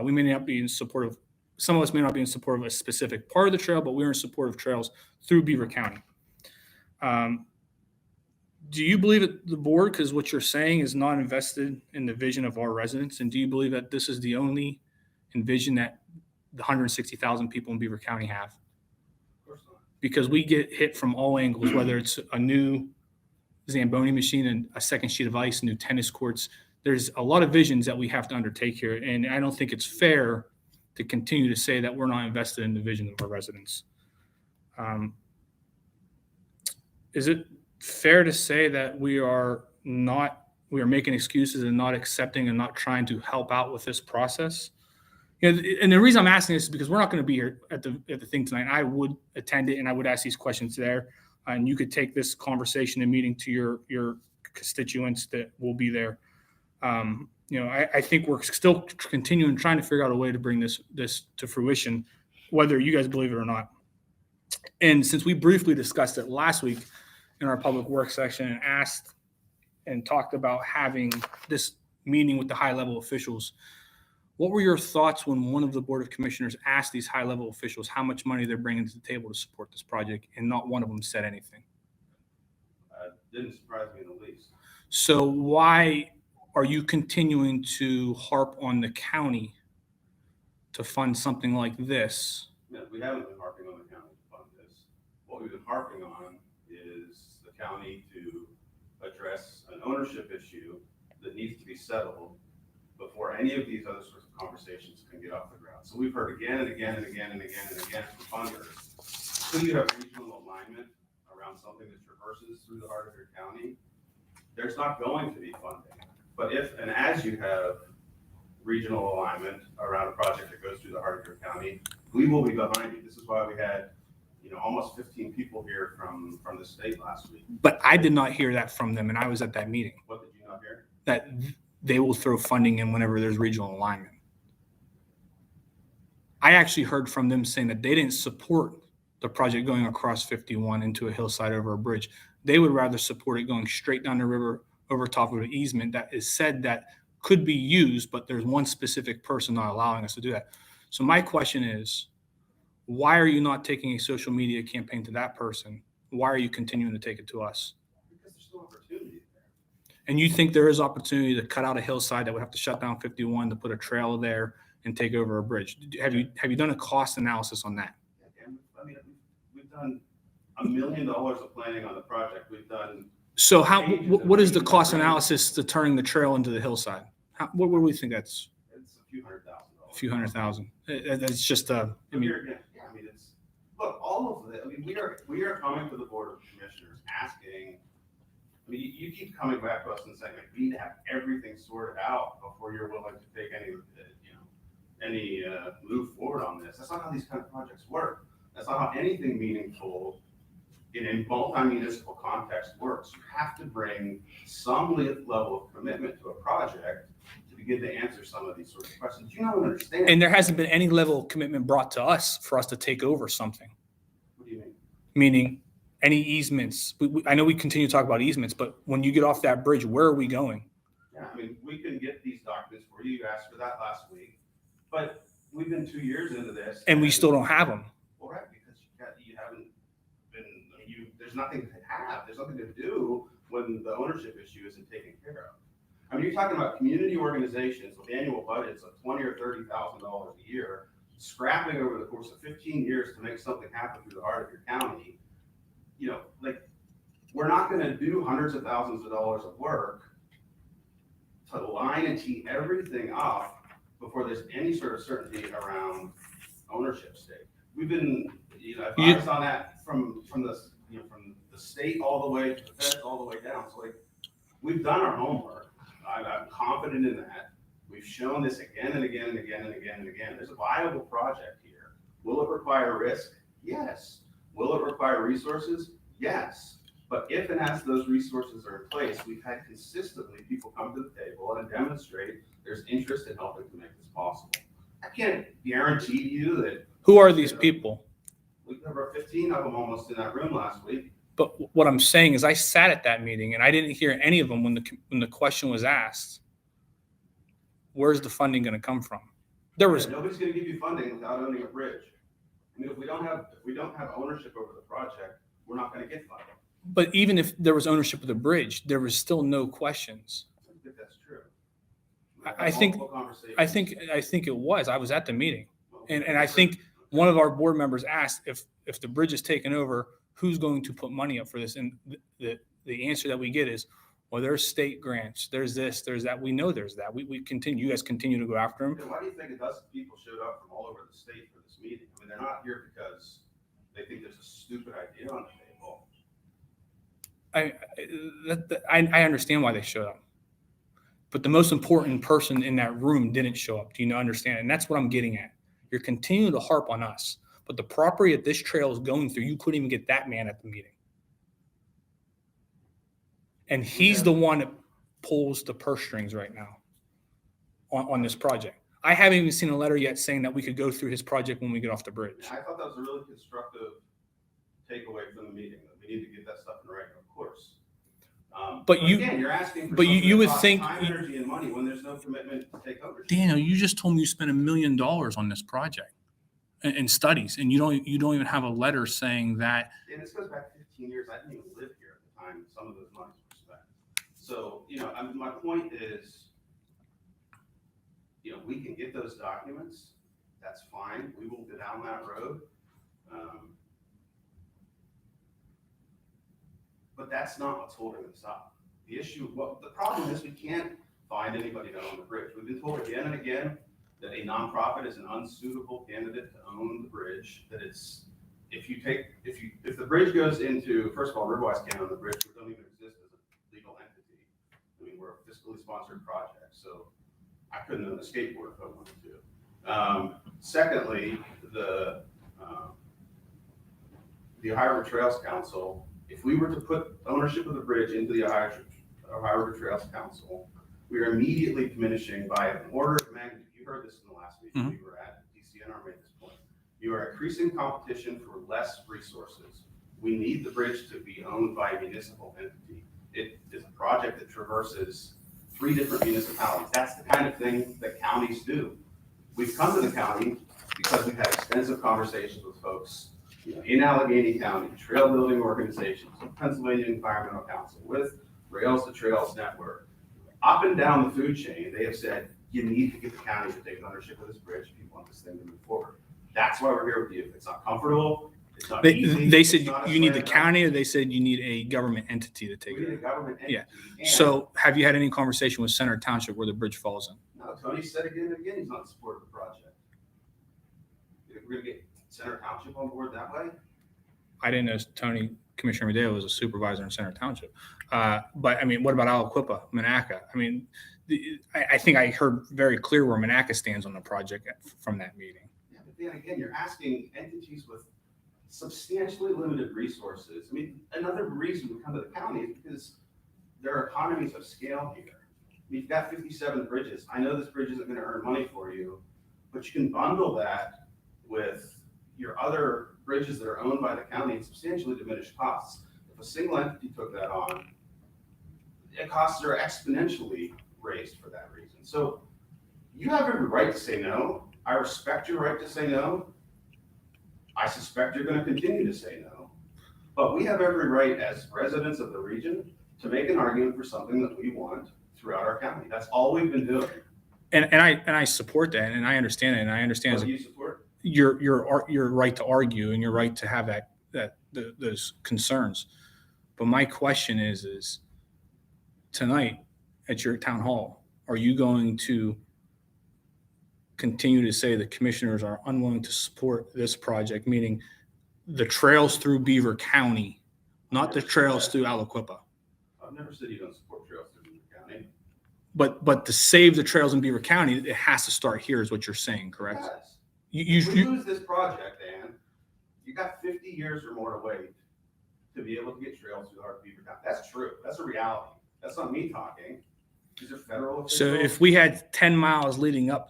We may not be in support of, some of us may not be in support of a specific part of the trail, but we're in support of trails through Beaver County. do you believe that the board, because what you're saying is not invested in the vision of our residents, and do you believe that this is the only vision that the 160,000 people in Beaver County have? Of course not. Because we get hit from all angles, whether it's a new Zamboni machine and a second sheet of ice, new tennis courts. There's a lot of visions that we have to undertake here, and I don't think it's fair to continue to say that we're not invested in the vision of our residents. Is it fair to say that we are making excuses and not accepting and not trying to help out with this process? And the reason I'm asking this is because we're not going to be here at the thing tonight. I would attend it and I would ask these questions there, and you could take this conversation and meeting to your constituents that will be there. I think we're still continuing trying to figure out a way to bring this to fruition, whether you guys believe it or not. And since we briefly discussed it last week in our public works section and asked and talked about having this meeting with the high level officials, what were your thoughts when one of the Board of Commissioners asked these high level officials how much money they're bringing to the table to support this project, and not one of them said anything? Didn't surprise me in the least. So why are you continuing to harp on the county to fund something like this? Yeah, we haven't been harping on the county to fund this. What we've been harping on is the county to address an ownership issue that needs to be settled before any of these other sorts of conversations can get off the ground. So we've heard again and again and again and again and again from funders, until you have regional alignment around something that traverses through the heart of your county, there's not going to be funding. But if and as you have regional alignment around a project that goes through the heart of your county, we will be behind you. This is why we had, almost 15 people here from the state last week. But I did not hear that from them, and I was at that meeting. What did you not hear? That they will throw funding in whenever there's regional alignment. I actually heard from them saying that they didn't support the project going across 51 into a hillside over a bridge. They would rather support it going straight down the river over top of an easement that is said that could be used, but there's one specific person not allowing us to do that. So my question is, why are you not taking a social media campaign to that person? Why are you continuing to take it to us? Because there's no opportunity there. And you think there is opportunity to cut out a hillside that would have to shut down 51 to put a trail there and take over a bridge? Have you done a cost analysis on that? I mean, we've done $1 million of planning on the project. We've done. So what is the cost analysis to turning the trail into the hillside? What do we think that's? It's a few $100,000. A few $100,000. That's just Look, all of it. I mean, we are coming to the Board of Commissioners asking. I mean, you keep coming back to us and saying, we need to have everything sorted out before you're willing to take any move forward on this. That's not how these kind of projects work. That's not how anything meaningful in a multi-municipal context works. You have to bring some level of commitment to a project to begin to answer some of these sorts of questions. You don't understand. And there hasn't been any level of commitment brought to us for us to take over something. What do you mean? Meaning any easements. I know we continue to talk about easements, but when you get off that bridge, where are we going? Yeah, I mean, we can get these documents for you. You asked for that last week, but we've been 2 years into this. And we still don't have them. Well, right, because you haven't been, there's nothing to have, there's nothing to do when the ownership issue isn't taken care of. I mean, you're talking about community organizations with annual budgets of $20,000 or $30,000 a year, scrapping over the course of 15 years to make something happen through the heart of your county. We're not going to do hundreds of thousands of dollars of work to line and tee everything up before there's any sort of certainty around ownership stake. We've been, advised on that from the state all the way to the feds all the way down. So we've done our homework. I'm confident in that. We've shown this again and again and again and again and again. There's a viable project here. Will it require risk? Yes. Will it require resources? Yes. But if and as those resources are in place, we've had consistently people come to the table and demonstrate there's interest in helping to make this possible. I can't guarantee you that. Who are these people? There were 15 of them almost in that room last week. But what I'm saying is I sat at that meeting and I didn't hear any of them when the question was asked, where's the funding going to come from? Nobody's going to give you funding without owning a bridge. I mean, if we don't have ownership over the project, we're not going to get funding. But even if there was ownership of the bridge, there was still no questions. I think that's true. I think it was. I was at the meeting, and I think one of our board members asked if the bridge is taken over, who's going to put money up for this? And the answer that we get is, well, there's state grants, there's this, there's that. We know there's that. We continue. You guys continue to go after them. Why do you think a dozen people showed up from all over the state for this meeting? I mean, they're not here because they think there's a stupid idea on the table. I understand why they showed up, but the most important person in that room didn't show up. Do you understand? And that's what I'm getting at. You're continuing to harp on us, but the property that this trail is going through, you couldn't even get that man at the meeting. And he's the one that pulls the purse strings right now on this project. I haven't even seen a letter yet saying that we could go through his project when we get off the bridge. I thought that was a really constructive takeaway from the meeting, that we need to get that stuff in writing, of course. But again, you're asking for you would costs think time, energy, and money when there's no commitment to take ownership. Daniel, you just told me you spent $1 million on this project in studies, and you don't even have a letter saying that. And this goes back 15 years. I didn't even live here at the time some of those monies were spent. So, my point is, we can get those documents. That's fine. We will go down that road. But that's not what's holding us up. The problem is we can't find anybody to own the bridge. We've been told again and again that a nonprofit is an unsuitable candidate to own the bridge. That it's, if the bridge goes into, first of all, RiverWise can't own the bridge. We don't even exist as a legal entity. I mean, we're a fiscally sponsored project, so I couldn't own a skateboard if I wanted to. Secondly, the Ohio River Trails Council, if we were to put ownership of the bridge into the Ohio River Trails Council, we are immediately diminishing by an order of magnitude. You heard this in the last meeting we were at. DCNR made this point. You are increasing competition for less resources. We need the bridge to be owned by a municipal entity. It is a project that traverses 3 different municipalities. That's the kind of thing that counties do. We've come to the county because we've had extensive conversations with folks in Allegheny County, trail building organizations, Pennsylvania Environmental Council, with Rails to Trails Network. Up and down the food chain, they have said, you need to get the county to take ownership of this bridge if you want this thing to move forward. That's why we're here with you. It's not comfortable. It's not easy. They said you need the county, or they said you need a government entity to take it. We need a government entity. Yeah. So have you had any conversation with Center Township where the bridge falls in? No, Tony said again and again, he's not in support of the project. We're going to get Center Township on board that way? I didn't know Commissioner Medeo was a supervisor in Center Township. But I mean, what about Aliquippa, Monaca? I mean, I think I heard very clear where Monaca stands on the project from that meeting. Yeah, but then again, you're asking entities with substantially limited resources. I mean, another reason we come to the county is because there are economies of scale here. I mean, you've got 57 bridges. I know this bridge isn't going to earn money for you, but you can bundle that with your other bridges that are owned by the county and substantially diminished costs. If a single entity took that on, the costs are exponentially raised for that reason. So you have every right to say no. I respect your right to say no. I suspect you're going to continue to say no. But we have every right as residents of the region to make an argument for something that we want throughout our county. That's all we've been doing. And I support that, and I understand it, and I understand What do you support? your right to argue and your right to have those concerns. But my question is tonight at your town hall, are you going to continue to say the commissioners are unwilling to support this project, meaning the trails through Beaver County, not the trails through Aliquippa? I've never said you don't support trails through Beaver County. But to save the trails in Beaver County, it has to start here, is what you're saying, correct? Yes. If we lose this project, Dan, you got 50 years or more to wait to be able to get trails through the heart of Beaver County. That's true. That's a reality. That's not me talking. These are federal officials. So if we had 10 miles leading up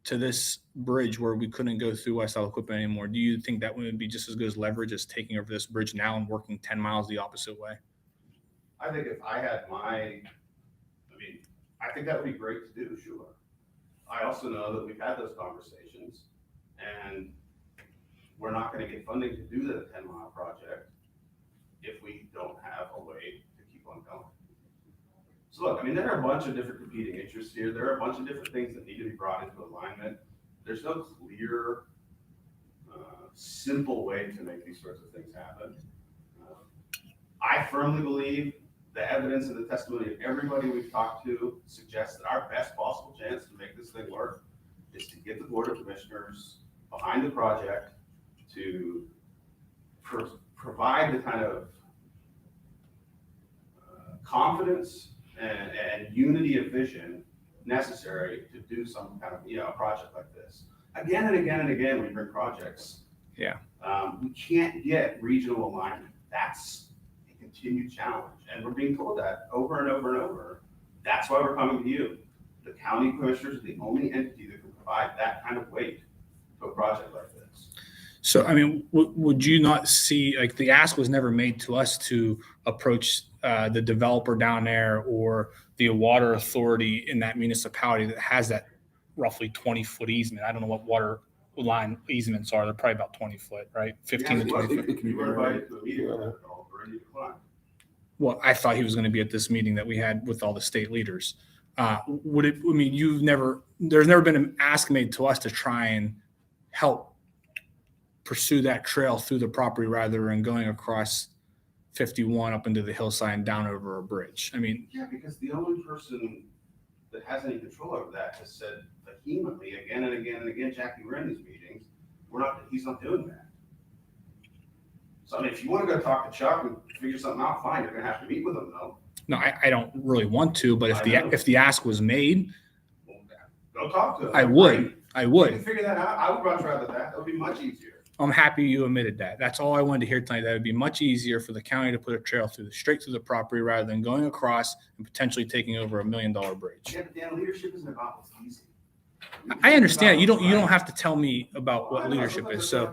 to this bridge where we couldn't go through West Aliquippa anymore, do you think that would be just as good as leverage as taking over this bridge now and working 10 miles the opposite way? I think if I had I think that would be great to do, sure. I also know that we've had those conversations and we're not going to get funding to do the 10-mile project. if we don't have a way to keep on going. So look, I mean, there are a bunch of different competing interests here. There are a bunch of different things that need to be brought into alignment. There's no clear, simple way to make these sorts of things happen. I firmly believe the evidence and the testimony of everybody we've talked to suggests that our best possible chance to make this thing work is to get the Board of Commissioners behind the project to provide the kind of confidence and unity of vision necessary to do some kind of, a project like this. Again and again and again, we bring projects. Yeah. We can't get regional alignment. That's a continued challenge. And we're being told that over and over and over. That's why we're coming to you. The county commissioners are the only entity that can provide that kind of weight to a project like this. So, I mean, would you not see, like, the ask was never made to us to approach the developer down there or the water authority in that municipality that has that roughly 20-foot easement? I don't know what water line easements are. They're probably about 20 foot, right? 15 to 20 foot. You were invited to a meeting with that developer and you declined. Well, I thought he was going to be at this meeting that we had with all the state leaders. There's never been an ask made to us to try and help pursue that trail through the property rather than going across 51 up into the hillside and down over a bridge. I mean, yeah, because the only person that has any control over that has said vehemently again and again and again, Jackie, we're in these meetings. He's not doing that. So I mean, if you want to go talk to Chuck and figure something out, fine. You're going to have to meet with him though. no, I don't really want to, but if the ask was made, go talk to him. I would. You can figure that out. I would much rather that. That would be much easier. I'm happy you admitted that. That's all I wanted to hear tonight. That would be much easier for the county to put a trail straight through the property rather than going across and potentially taking over $1 million bridge. Yeah, but Dan, leadership isn't about what's easy. I understand. You don't have to tell me about what leadership is. So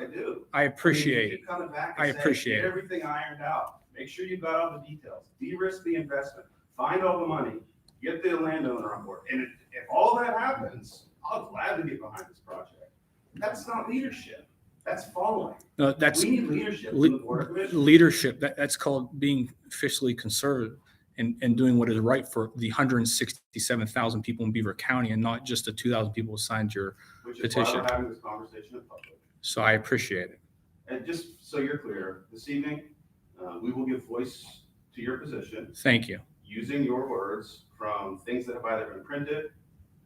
I appreciate it. I appreciate it. Get everything ironed out. Make sure you've got all the details. De-risk the investment. Find all the money. Get the landowner on board. And if all that happens, I'll gladly get behind this project. That's not leadership. That's following. No, that's we need leadership. From the Board of Commissioners. Leadership. That's called being fiscally conservative and doing what is right for the 167,000 people in Beaver County and not just the 2,000 people who signed your petition. Which is why we're having this conversation in public. So I appreciate it. And just so you're clear, this evening, we will give voice to your position. Thank you. Using your words from things that have either been printed,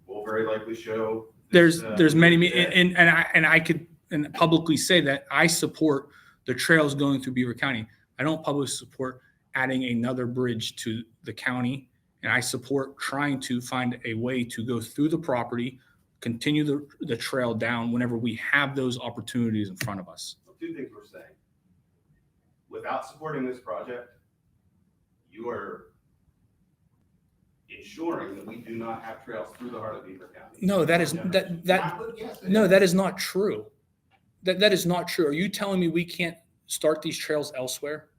will very likely show. There's many, and I could publicly say that I support the trails going through Beaver County. I don't publicly support adding another bridge to the county, and I support trying to find a way to go through the property, continue the trail down whenever we have those opportunities in front of us. Two things we're saying. Without supporting this project, you are ensuring that we do not have trails through the heart of Beaver County. No, that is that is not true. That is not true. Are you telling me we can't start these trails elsewhere?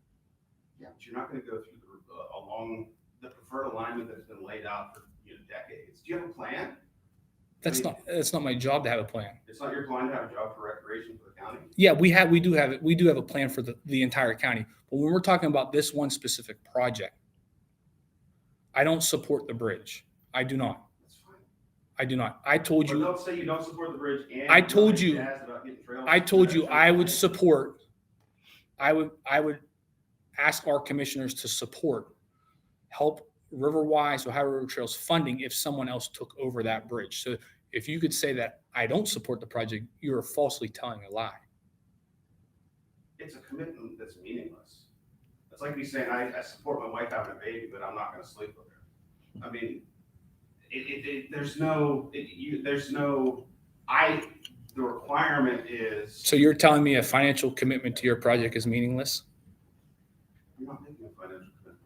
Yeah, but you're not going to go through along the preferred alignment that has been laid out for decades. Do you have a plan? That's not my job to have a plan. It's not your plan to have a job for recreation for the county? Yeah, we do have it. We do have a plan for the entire county. But when we're talking about this one specific project, I don't support the bridge. I do not. That's fine. I do not. I told you. Don't say you don't support the bridge. And I told you I would support. I would ask our commissioners to help RiverWise or River Trails funding if someone else took over that bridge. So if you could say that I don't support the project, you are falsely telling a lie. It's a commitment that's meaningless. It's like me saying I support my wife having a baby, but I'm not going to sleep with her. I mean, the requirement is. So you're telling me a financial commitment to your project is meaningless? I'm not making a financial commitment.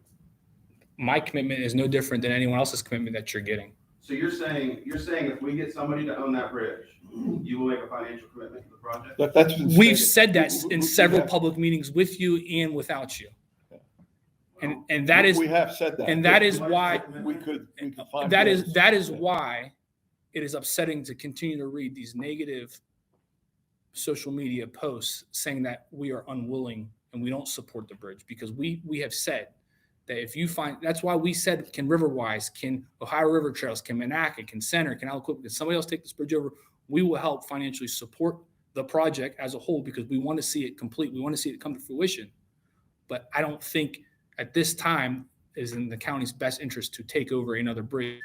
My commitment is no different than anyone else's commitment that you're getting. So you're saying if we get somebody to own that bridge, you will make a financial commitment to the project? We've said that in several public meetings with you and without you. And that is, we have said that. And that is why we could find that is why it is upsetting to continue to read these negative social media posts saying that we are unwilling and we don't support the bridge, because we have said that if you find, that's why we said, can RiverWise, can Ohio River Trails, can Monaca, can Center, can Aliquippa, can somebody else take this bridge over, we will help financially support the project as a whole, because we want to see it complete. We want to see it come to fruition. But I don't think at this time is in the county's best interest to take over another bridge,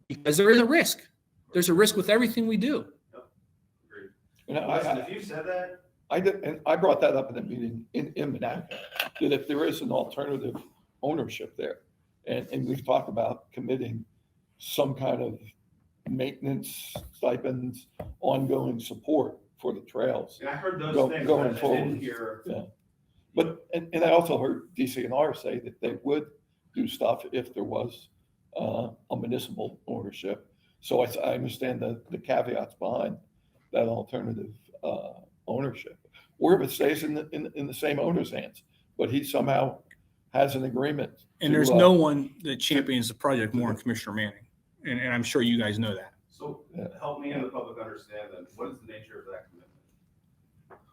because there is a risk. There's a risk with everything we do. You know, Listen, if you said that, I did, and I brought that up in a meeting in Monaca, that if there is an alternative ownership there, and we've talked about committing some kind of maintenance, stipends, ongoing support for the trails. and I heard those things, going but I forward. didn't hear. Yeah. But, and I also heard DCNR say that they would do stuff if there was a municipal ownership. So I understand the caveats behind that alternative ownership, or if it stays in the same owner's hands, but he somehow has an agreement. And there's no one that champions the project more than Commissioner Manning. And I'm sure you guys know that. So help me and the public understand then, what is the nature of that commitment?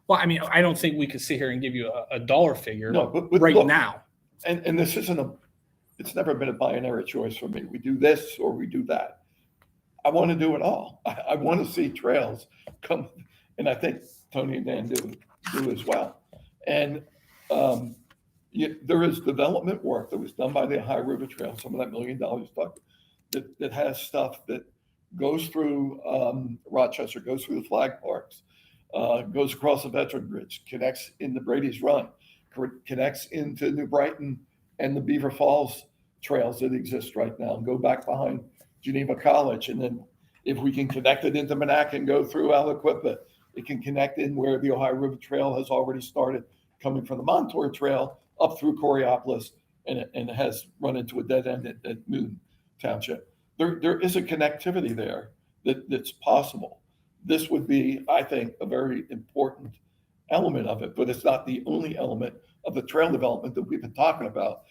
Well, I mean, I don't think we could sit here and give you a dollar figure No, but right look, now. And this isn't it's never been a binary choice for me. We do this or we do that. I want to do it all. I want to see trails come, and I think Tony and Dan do as well. And there is development work that was done by the Ohio River Trail, some of that $1 million stuff that has stuff that goes through Rochester, goes through the flag parks, goes across the Veteran Bridge, connects into Brady's Run, connects into New Brighton and the Beaver Falls trails that exist right now, and go back behind Geneva College. And then if we can connect it into Monaca and go through Aliquippa, it can connect in where the Ohio River Trail has already started, coming from the Montour Trail up through Coriopolis, and it has run into a dead end at Moon Township. There is a connectivity there that's possible. This would be, I think, a very important element of it, but it's not the only element of the trail development that we've been talking about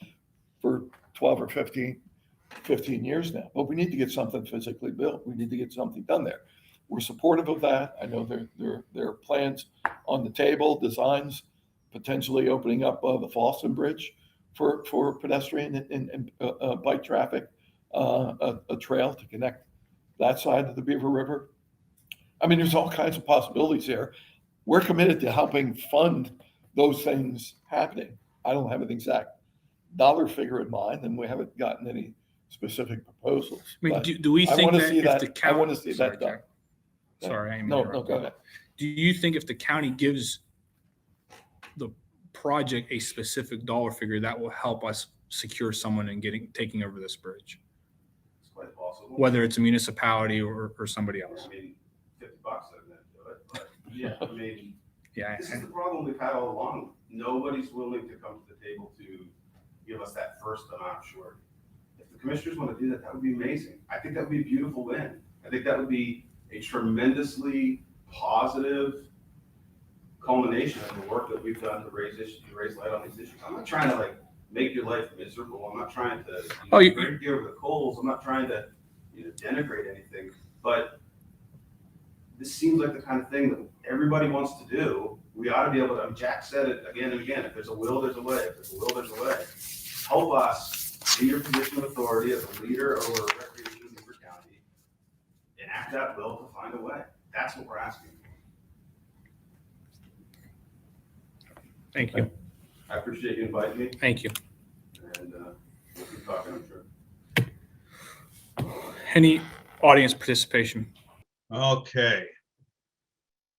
for 12 or 15 years now. But we need to get something physically built. We need to get something done there. We're supportive of that. I know there are plans on the table, designs, potentially opening up the Fallston Bridge for pedestrian and bike traffic, a trail to connect that side of the Beaver River. I mean, there's all kinds of possibilities here. We're committed to helping fund those things happening. I don't have an exact dollar figure in mind, and we haven't gotten any specific proposals. I mean, do we think that if the county, I want to see that done. Sorry, I didn't mean No, to no, interrupt. go ahead. Do you think if the county gives the project a specific dollar figure, that will help us secure someone and taking over this bridge? It's quite possible. Whether it's a municipality or somebody else. I mean, $50 isn't going to do it, but yeah, I mean, Yeah. this is the problem we've had all along. Nobody's willing to come to the table to give us that first amount short. If the commissioners want to do that, that would be amazing. I think that would be a beautiful win. I think that would be a tremendously positive culmination of the work that we've done to raise light on these issues. I'm not trying to make your life miserable. I'm not trying to bring you over the coals. I'm not trying to denigrate anything, but this seems like the kind of thing that everybody wants to do. We ought to be able to, Jack said it again and again, if there's a will, there's a way. If there's a will, there's a way. Help us in your position of authority as a leader over recreation in Beaver County, enact that will to find a way. That's what we're asking for. Thank you. I appreciate you inviting me. Thank you. And we'll keep talking, I'm sure. Any audience participation? Okay.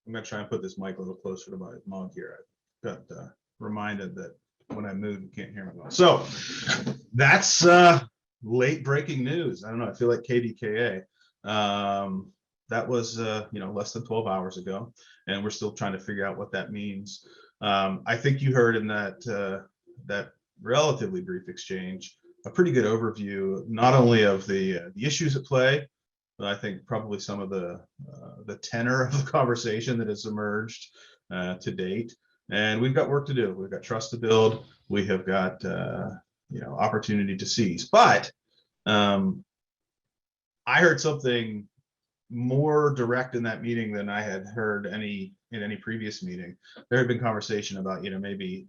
I'm gonna try and put this mic a little closer to my mug here. I got reminded that when I move, you can't hear me well. So that's late breaking news. I don't know. I feel like KDKA. That was less than 12 hours ago, and we're still trying to figure out what that means. I think you heard in that relatively brief exchange a pretty good overview, not only of the issues at play, but I think probably some of the tenor of the conversation that has emerged to date. And we've got work to do. We've got trust to build. We have got opportunity to seize. But I heard something more direct in that meeting than I had heard in any previous meeting. There had been conversation about, maybe,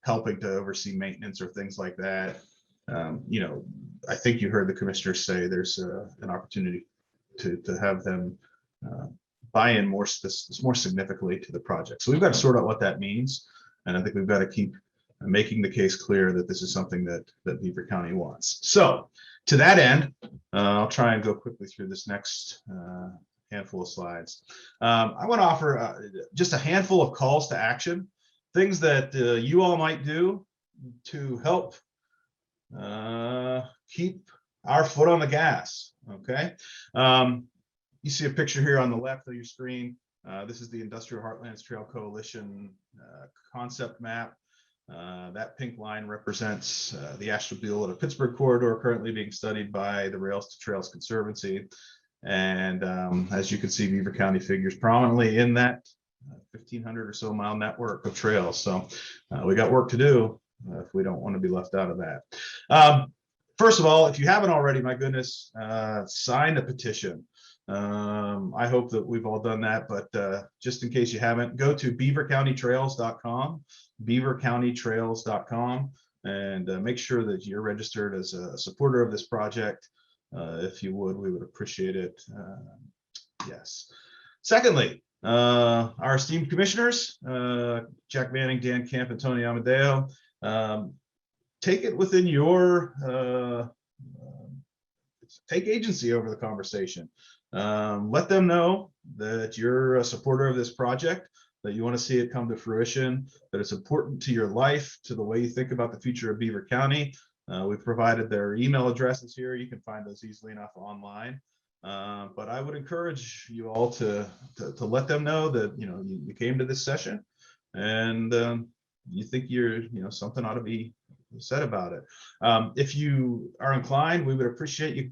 helping to oversee maintenance or things like that. I think you heard the commissioners say there's an opportunity to have them buy in more significantly to the project. So we've got to sort out what that means. And I think we've got to keep making the case clear that this is something that Beaver County wants. So to that end, I'll try and go quickly through this next handful of slides. I want to offer just a handful of calls to action, things that you all might do to help keep our foot on the gas. Okay. You see a picture here on the left of your screen. This is the Industrial Heartlands Trail Coalition concept map. That pink line represents the Ashtabula to Pittsburgh corridor currently being studied by the Rails to Trails Conservancy. And as you can see, Beaver County figures prominently in that 1,500 or so mile network of trails. So we got work to do if we don't want to be left out of that. First of all, if you haven't already, my goodness, sign the petition. I hope that we've all done that, but just in case you haven't, go to beavercountytrails.com, beavercountytrails.com, and make sure that you're registered as a supporter of this project. If you would, we would appreciate it. Yes. Secondly, our esteemed commissioners, Jack Manning, Dan Camp, and Tony Amadeo, take it within your, take agency over the conversation. Let them know that you're a supporter of this project, that you want to see it come to fruition, that it's important to your life, to the way you think about the future of Beaver County. We've provided their email addresses here. You can find those easily enough online. But I would encourage you all to let them know that you came to this session and you think something ought to be said about it. If you are inclined, we would appreciate you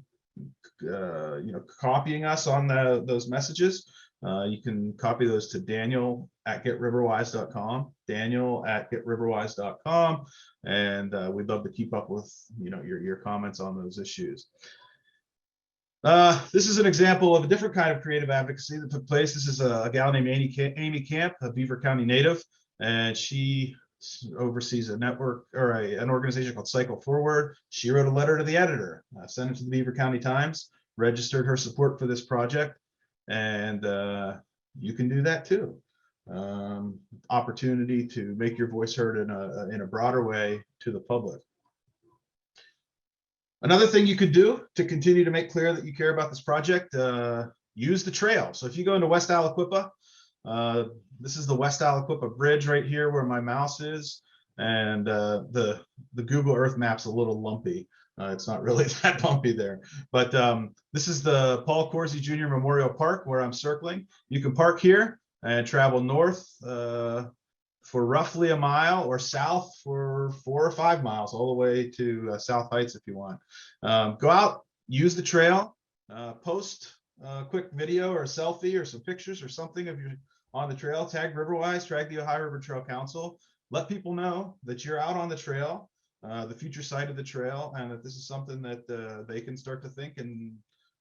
copying us on those messages. You can copy those to Daniel@GetRiverWise.com, Daniel@GetRiverWise.com, and we'd love to keep up with your comments on those issues. This is an example of a different kind of creative advocacy that took place. This is a gal named Amy Camp, a Beaver County native, and she oversees a network or an organization called Cycle Forward. She wrote a letter to the editor, sent it to the Beaver County Times, registered her support for this project, and you can do that too. Opportunity to make your voice heard in a broader way to the public. Another thing you could do to continue to make clear that you care about this project, use the trail. So if you go into West Aliquippa, this is the West Aliquippa Bridge right here where my mouse is, and the Google Earth map's a little lumpy. It's not really that bumpy there, but this is the Paul Corsi Jr. Memorial Park where I'm circling. You can park here and travel north for roughly a mile, or south for 4 or 5 miles, all the way to South Heights if you want. Go out, use the trail, post a quick video or a selfie or some pictures or something of you on the trail, tag RiverWise, tag the Ohio River Trail Council. Let people know that you're out on the trail, the future site of the trail, and that this is something that they can start to think and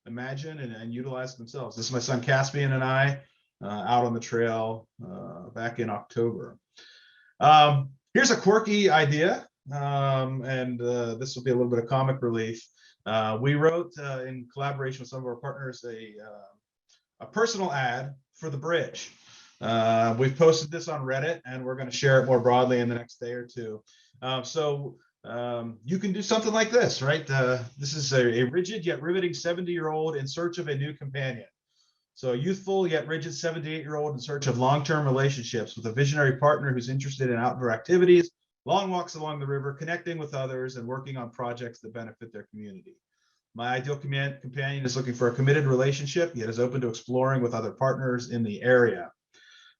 imagine and utilize themselves. This is my son Caspian and I out on the trail back in October. Here's a quirky idea, and this will be a little bit of comic relief. We wrote in collaboration with some of our partners a personal ad for the bridge. We've posted this on Reddit, and we're going to share it more broadly in the next day or two. So you can do something like this, right? This is a rigid yet riveting 70-year-old in search of a new companion. So a youthful yet rigid 78-year-old in search of long-term relationships with a visionary partner who's interested in outdoor activities, long walks along the river, connecting with others, and working on projects that benefit their community. My ideal companion is looking for a committed relationship, yet is open to exploring with other partners in the area.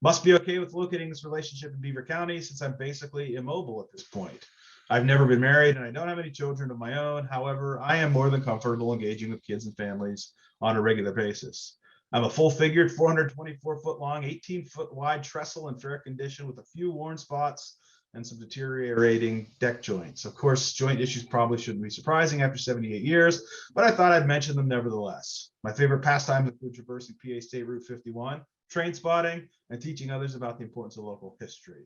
Must be okay with locating this relationship in Beaver County, since I'm basically immobile at this point. I've never been married and I don't have any children of my own. However, I am more than comfortable engaging with kids and families on a regular basis. I'm a full-figured, 424-foot long, 18-foot wide trestle in fair condition with a few worn spots and some deteriorating deck joints. Of course, joint issues probably shouldn't be surprising after 78 years, but I thought I'd mention them nevertheless. My favorite pastimes include traversing PA State Route 51, train spotting, and teaching others about the importance of local history.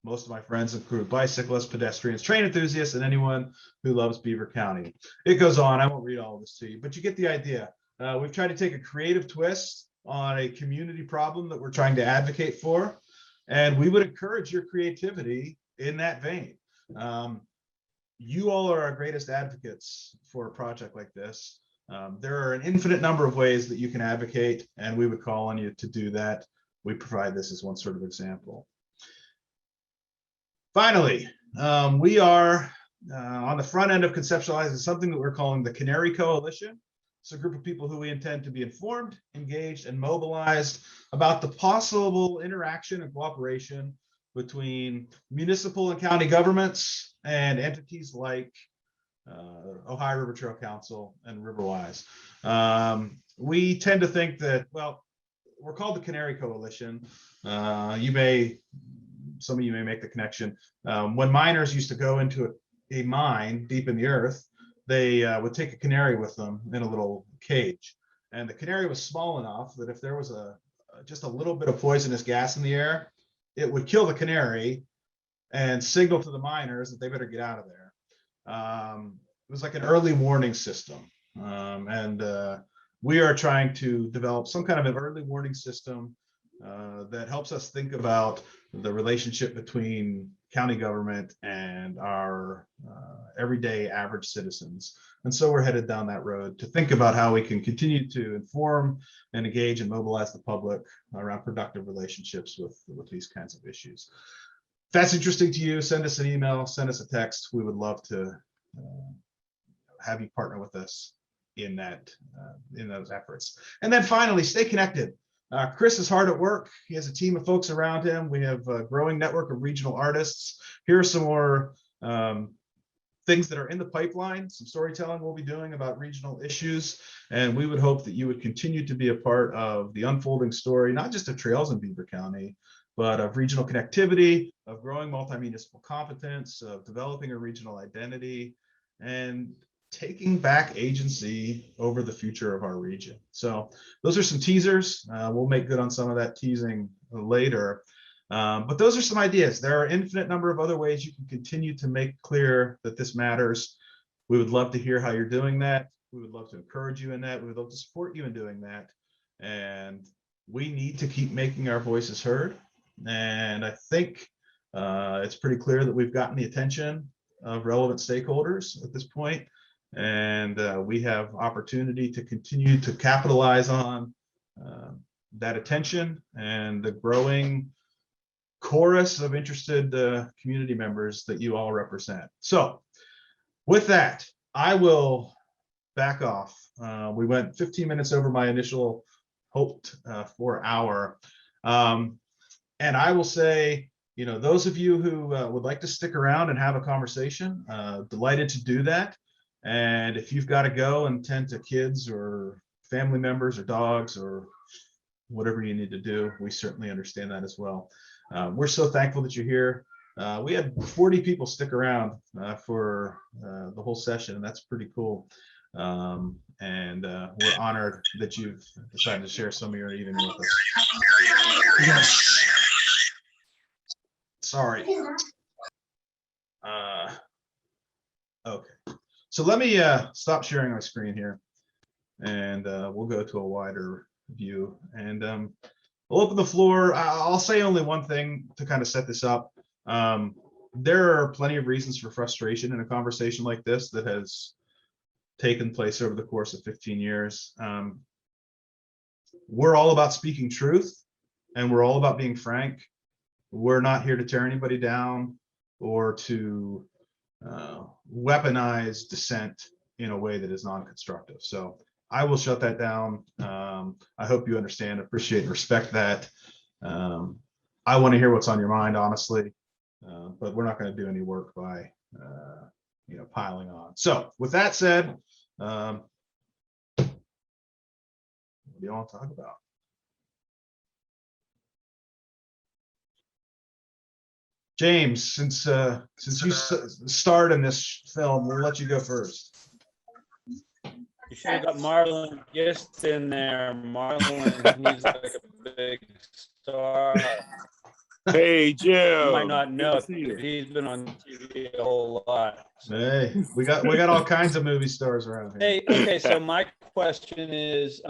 Most of my friends include bicyclists, pedestrians, train enthusiasts, and anyone who loves Beaver County. It goes on. I won't read all of this to you, but you get the idea. We've tried to take a creative twist on a community problem that we're trying to advocate for, and we would encourage your creativity in that vein. You all are our greatest advocates for a project like this. There are an infinite number of ways that you can advocate, and we would call on you to do that. We provide this as one sort of example. Finally, we are on the front end of conceptualizing something that we're calling the Canary Coalition. It's a group of people who we intend to be informed, engaged, and mobilized about the possible interaction and cooperation between municipal and county governments and entities like Ohio River Trail Council and RiverWise. We tend to think that, well, we're called the Canary Coalition. Some of you may make the connection. When miners used to go into a mine deep in the earth, they would take a canary with them in a little cage. And the canary was small enough that if there was just a little bit of poisonous gas in the air, it would kill the canary and signal to the miners that they better get out of there. It was like an early warning system. We are trying to develop some kind of an early warning system that helps us think about the relationship between county government and our everyday average citizens. And so we're headed down that road to think about how we can continue to inform and engage and mobilize the public around productive relationships with these kinds of issues. If that's interesting to you, send us an email, send us a text. We would love to have you partner with us in those efforts. And then finally, stay connected. Chris is hard at work. He has a team of folks around him. We have a growing network of regional artists. Here are some more things that are in the pipeline, some storytelling we'll be doing about regional issues. And we would hope that you would continue to be a part of the unfolding story, not just of trails in Beaver County, but of regional connectivity, of growing multi-municipal competence, of developing a regional identity, and taking back agency over the future of our region. So those are some teasers. We'll make good on some of that teasing later. But those are some ideas. There are an infinite number of other ways you can continue to make clear that this matters. We would love to hear how you're doing that. We would love to encourage you in that. We would love to support you in doing that. And we need to keep making our voices heard. And I think it's pretty clear that we've gotten the attention of relevant stakeholders at this point. And we have opportunity to continue to capitalize on that attention and the growing chorus of interested community members that you all represent. So with that, I will back off. We went 15 minutes over my initial hoped for hour. And I will say, those of you who would like to stick around and have a conversation, delighted to do that. And if you've got to go and tend to kids or family members or dogs or whatever you need to do, we certainly understand that as well. We're so thankful that you're here. We had 40 people stick around for the whole session, and that's pretty cool. And we're honored that you've decided to share some of your evening with us. Yes. Sorry. Okay. So let me stop sharing my screen here, and we'll go to a wider view. And we'll open the floor. I'll say only one thing to kind of set this up. There are plenty of reasons for frustration in a conversation like this that has taken place over the course of 15 years. We're all about speaking truth, and we're all about being frank. We're not here to tear anybody down or to weaponize dissent in a way that is non-constructive. So I will shut that down. I hope you understand, appreciate, and respect that. I want to hear what's on your mind, honestly, but we're not going to do any work by piling on. So with that said, what do you want to talk about? James, since you starred in this film, we'll let you go first. You should have got Marlon Gist in there. Marlon, he's like a big star. Hey, Jim. You might not know Good it, to see you. but he's been on TV a whole lot. Hey, we got all kinds of movie stars around here. Hey, okay, so my question is,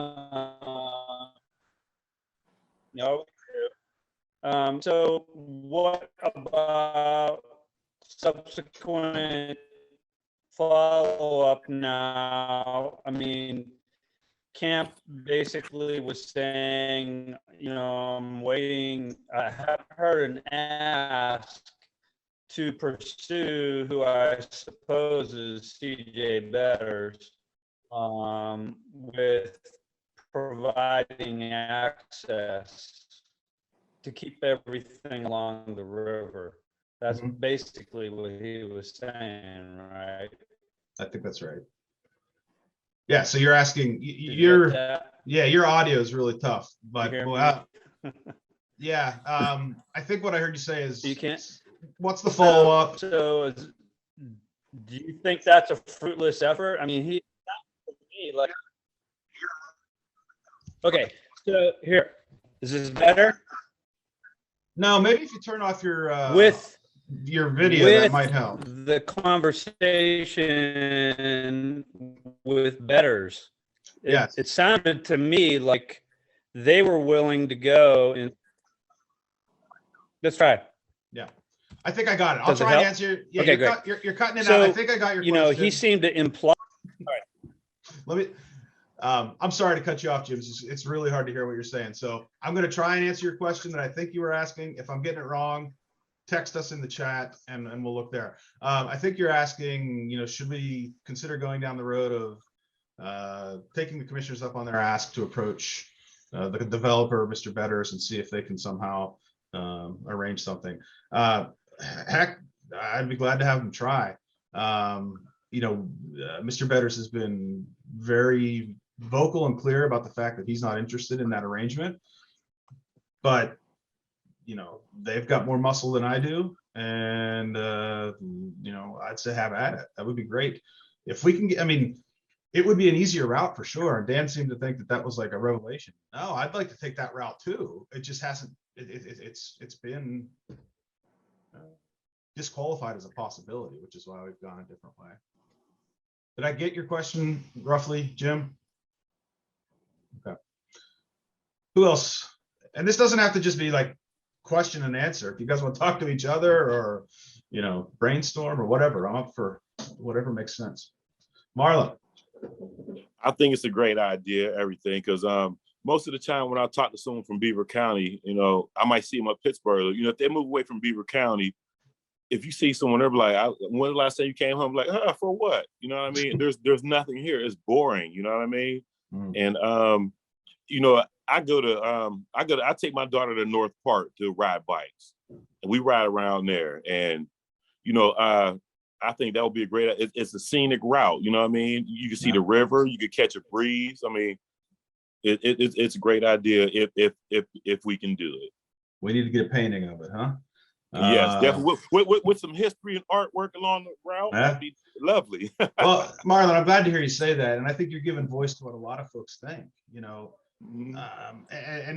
so what about subsequent follow-up now? I mean, Camp basically was saying, I'm waiting. I have heard an ask to pursue who I suppose is CJ Betters, with providing access to keep everything along the river. That's basically what he was saying, right? I think that's right. Yeah, so you're asking, your audio is really tough, but yeah, I think what I heard you say is, you can't. What's the follow up? So, do you think that's a fruitless effort? I mean, okay. So here, is this better? No, maybe if you turn off your video, that might help. The conversation with Betters. Yes. It sounded to me like they were willing to go and let's try. Yeah. I think I got it. I'll Does it try and help? answer. Yeah, Okay, you're cutting it So, out. I think I got your question. He seemed to imply. All right. Let me. I'm sorry to cut you off, Jim. It's really hard to hear what you're saying. So I'm going to try and answer your question that I think you were asking. If I'm getting it wrong, text us in the chat and we'll look there. I think you're asking, should we consider going down the road of taking the commissioners up on their ask to approach the developer, Mr. Betters, and see if they can somehow arrange something. Heck, I'd be glad to have them try. Mr. Betters has been very vocal and clear about the fact that he's not interested in that arrangement, but they've got more muscle than I do, and I'd say have at it. That would be great if we can get. I mean, it would be an easier route for sure. And Dan seemed to think that was like a revelation. No, I'd like to take that route too. It just hasn't. It's been disqualified as a possibility, which is why we've gone a different way. Did I get your question roughly, Jim? Okay. Who else? And this doesn't have to just be like question and answer. If you guys want to talk to each other or, brainstorm or whatever, I'm up for whatever makes sense. Marlon. I think it's a great idea, everything, because most of the time when I talk to someone from Beaver County, I might see them at Pittsburgh. If they move away from Beaver County, if you see someone, they're like, when the last time you came home? Like, for what? You know what I mean? There's nothing here. It's boring. You know what I mean? And I take my daughter to North Park to ride bikes, and we ride around there. And I think that would be a great. It's a scenic route. You know what I mean? You can see the river. You could catch a breeze. I mean, it's a great idea if we can do it. We need to get a painting of it, huh? Yes, definitely. With some history and artwork along the route, that'd be lovely. Well, Marlon, I'm glad to hear you say that, and I think you're giving voice to what a lot of folks think. And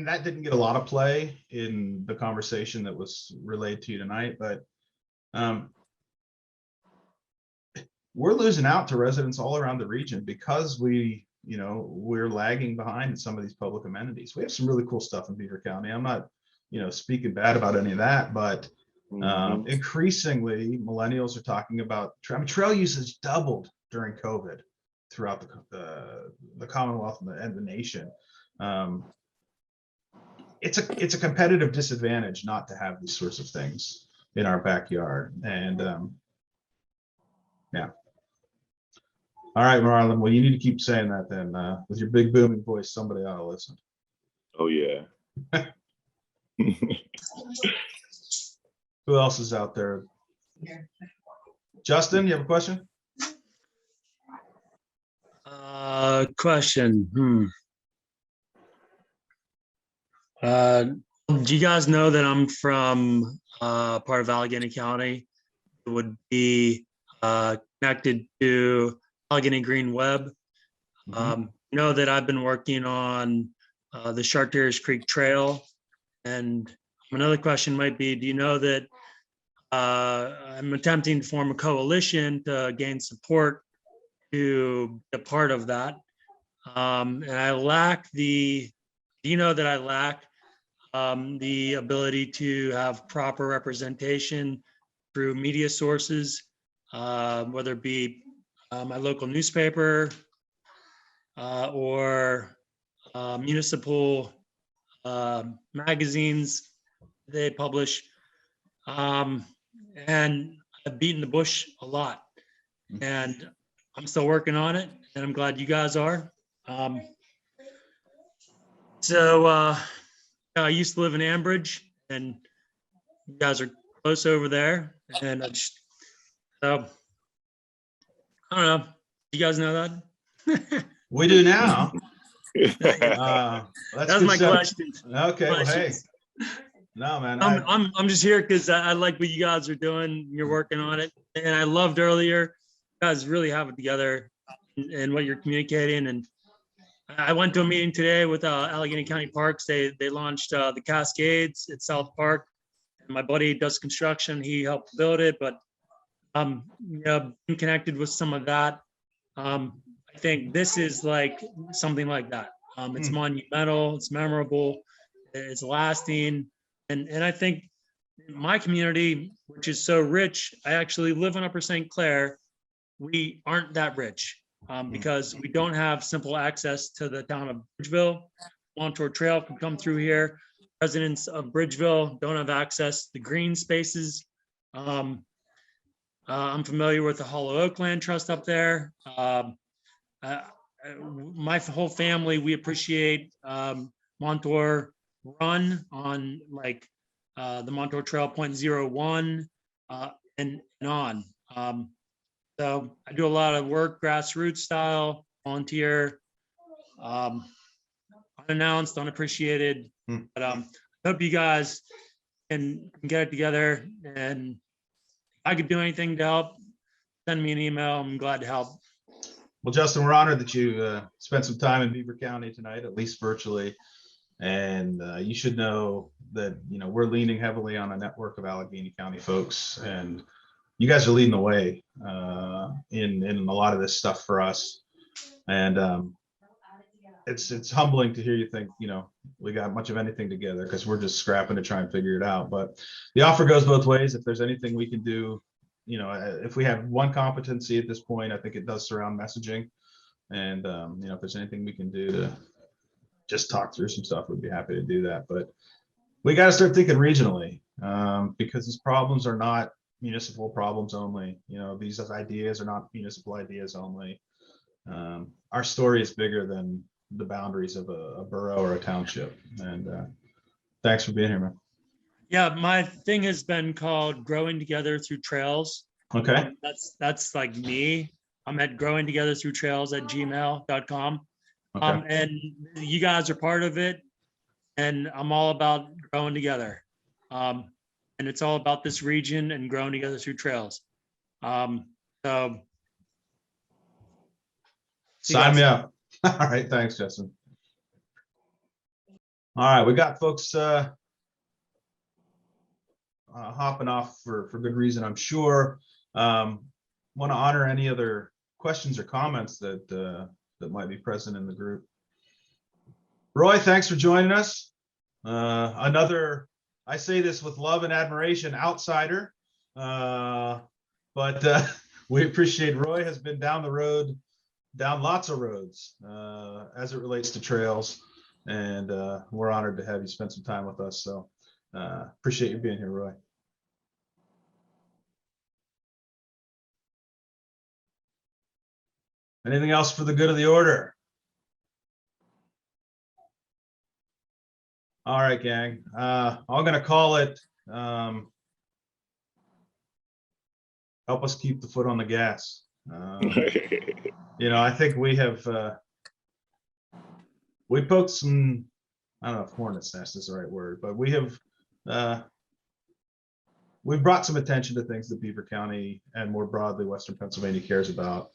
that didn't get a lot of play in the conversation that was relayed to you tonight, but we're losing out to residents all around the region because we're lagging behind in some of these public amenities. We have some really cool stuff in Beaver County. I'm not speaking bad about any of that, but increasingly millennials are talking about trail usage doubled during COVID throughout the Commonwealth and the nation. It's a competitive disadvantage not to have these sorts of things in our backyard. And yeah. All right, Marlon. Well, you need to keep saying that then. With your big booming voice, somebody ought to listen. Oh yeah. Who else is out there? Justin, you have a question? Question. Do you guys know that I'm from part of Allegheny County? It would be connected to Allegheny Green Web. You know that I've been working on the Chartiers Creek Trail. And another question might be, do you know that I'm attempting to form a coalition to gain support to be a part of that? And I lack the, do you know that I lack the ability to have proper representation through media sources, whether it be my local newspaper or municipal magazines they publish. And I've beaten the bush a lot, and I'm still working on it, and I'm glad you guys are. I used to live in Ambridge, and you guys are close over there, and so I don't know. You guys know that? We do now. That's my question. Okay, well, hey. No, man. I'm just here because I like what you guys are doing. You're working on it, and I loved earlier. You guys really have it together, and what you're communicating. And I went to a meeting today with Allegheny County Parks. They launched the Cascades at South Park. And my buddy does construction. He helped build it, but you know, being connected with some of that. I think this is like something like that. It's monumental. It's memorable. It's lasting. And I think my community, which is so rich, I actually live in Upper St. Clair. We aren't that rich because we don't have simple access to the town of Bridgeville. Montour Trail can come through here. Residents of Bridgeville don't have access to the green spaces. I'm familiar with the Hollow Oak Land Trust up there. My whole family, we appreciate Montour Run on like the Montour Trail 0.01 and on. So I do a lot of work, grassroots style, volunteer, unannounced, unappreciated. But I hope you guys can get it together, and if I could do anything to help, send me an email. I'm glad to help. Well, Justin, we're honored that you spent some time in Beaver County tonight, at least virtually. And you should know that, you know, we're leaning heavily on a network of Allegheny County folks, and you guys are leading the way in a lot of this stuff for us. And it's humbling to hear you think, you know, we got much of anything together, because we're just scrapping to try and figure it out. But the offer goes both ways. If there's anything we can do, you know, if we have one competency at this point, I think it does surround messaging. And, you know, if there's anything we can do to just talk through some stuff, we'd be happy to do that. But we got to start thinking regionally, because these problems are not municipal problems only. You know, these ideas are not municipal ideas only. Our story is bigger than the boundaries of a borough or a township. And thanks for being here, man. Yeah, my thing has been called Growing Together Through Trails. Okay. That's like me. I'm at growingtogetherthroughtrails@gmail.com. Okay. And you guys are part of it, and I'm all about growing together. And it's all about this region and growing together through trails. So sign me up. All right, thanks, Justin. All right, we got folks hopping off for good reason, I'm sure. Want to honor any other questions or comments that might be present in the group. Roy, thanks for joining us. Another, I say this with love and admiration, outsider, but we appreciate Roy has been down the road, down lots of roads as it relates to trails, and we're honored to have you spend some time with us. So appreciate you being here, Roy. Anything else for the good of the order? All right, gang. I'm gonna call it help us keep the foot on the gas. You know, I think we have we poked some I don't know if hornet's nest is the right word, but we've brought some attention to things that Beaver County and more broadly Western Pennsylvania cares about.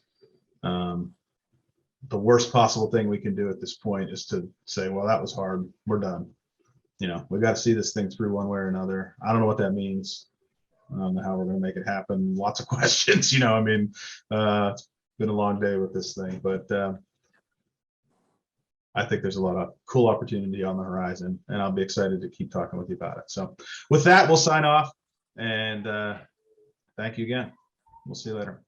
The worst possible thing we can do at this point is to say, well, that was hard, we're done. We got to see this thing through one way or another. I don't know what that means. I don't know how we're going to make it happen. Lots of questions, it's been a long day with this thing, but I think there's a lot of cool opportunity on the horizon, and I'll be excited to keep talking with you about it. So with that, we'll sign off, and thank you again. We'll see you later.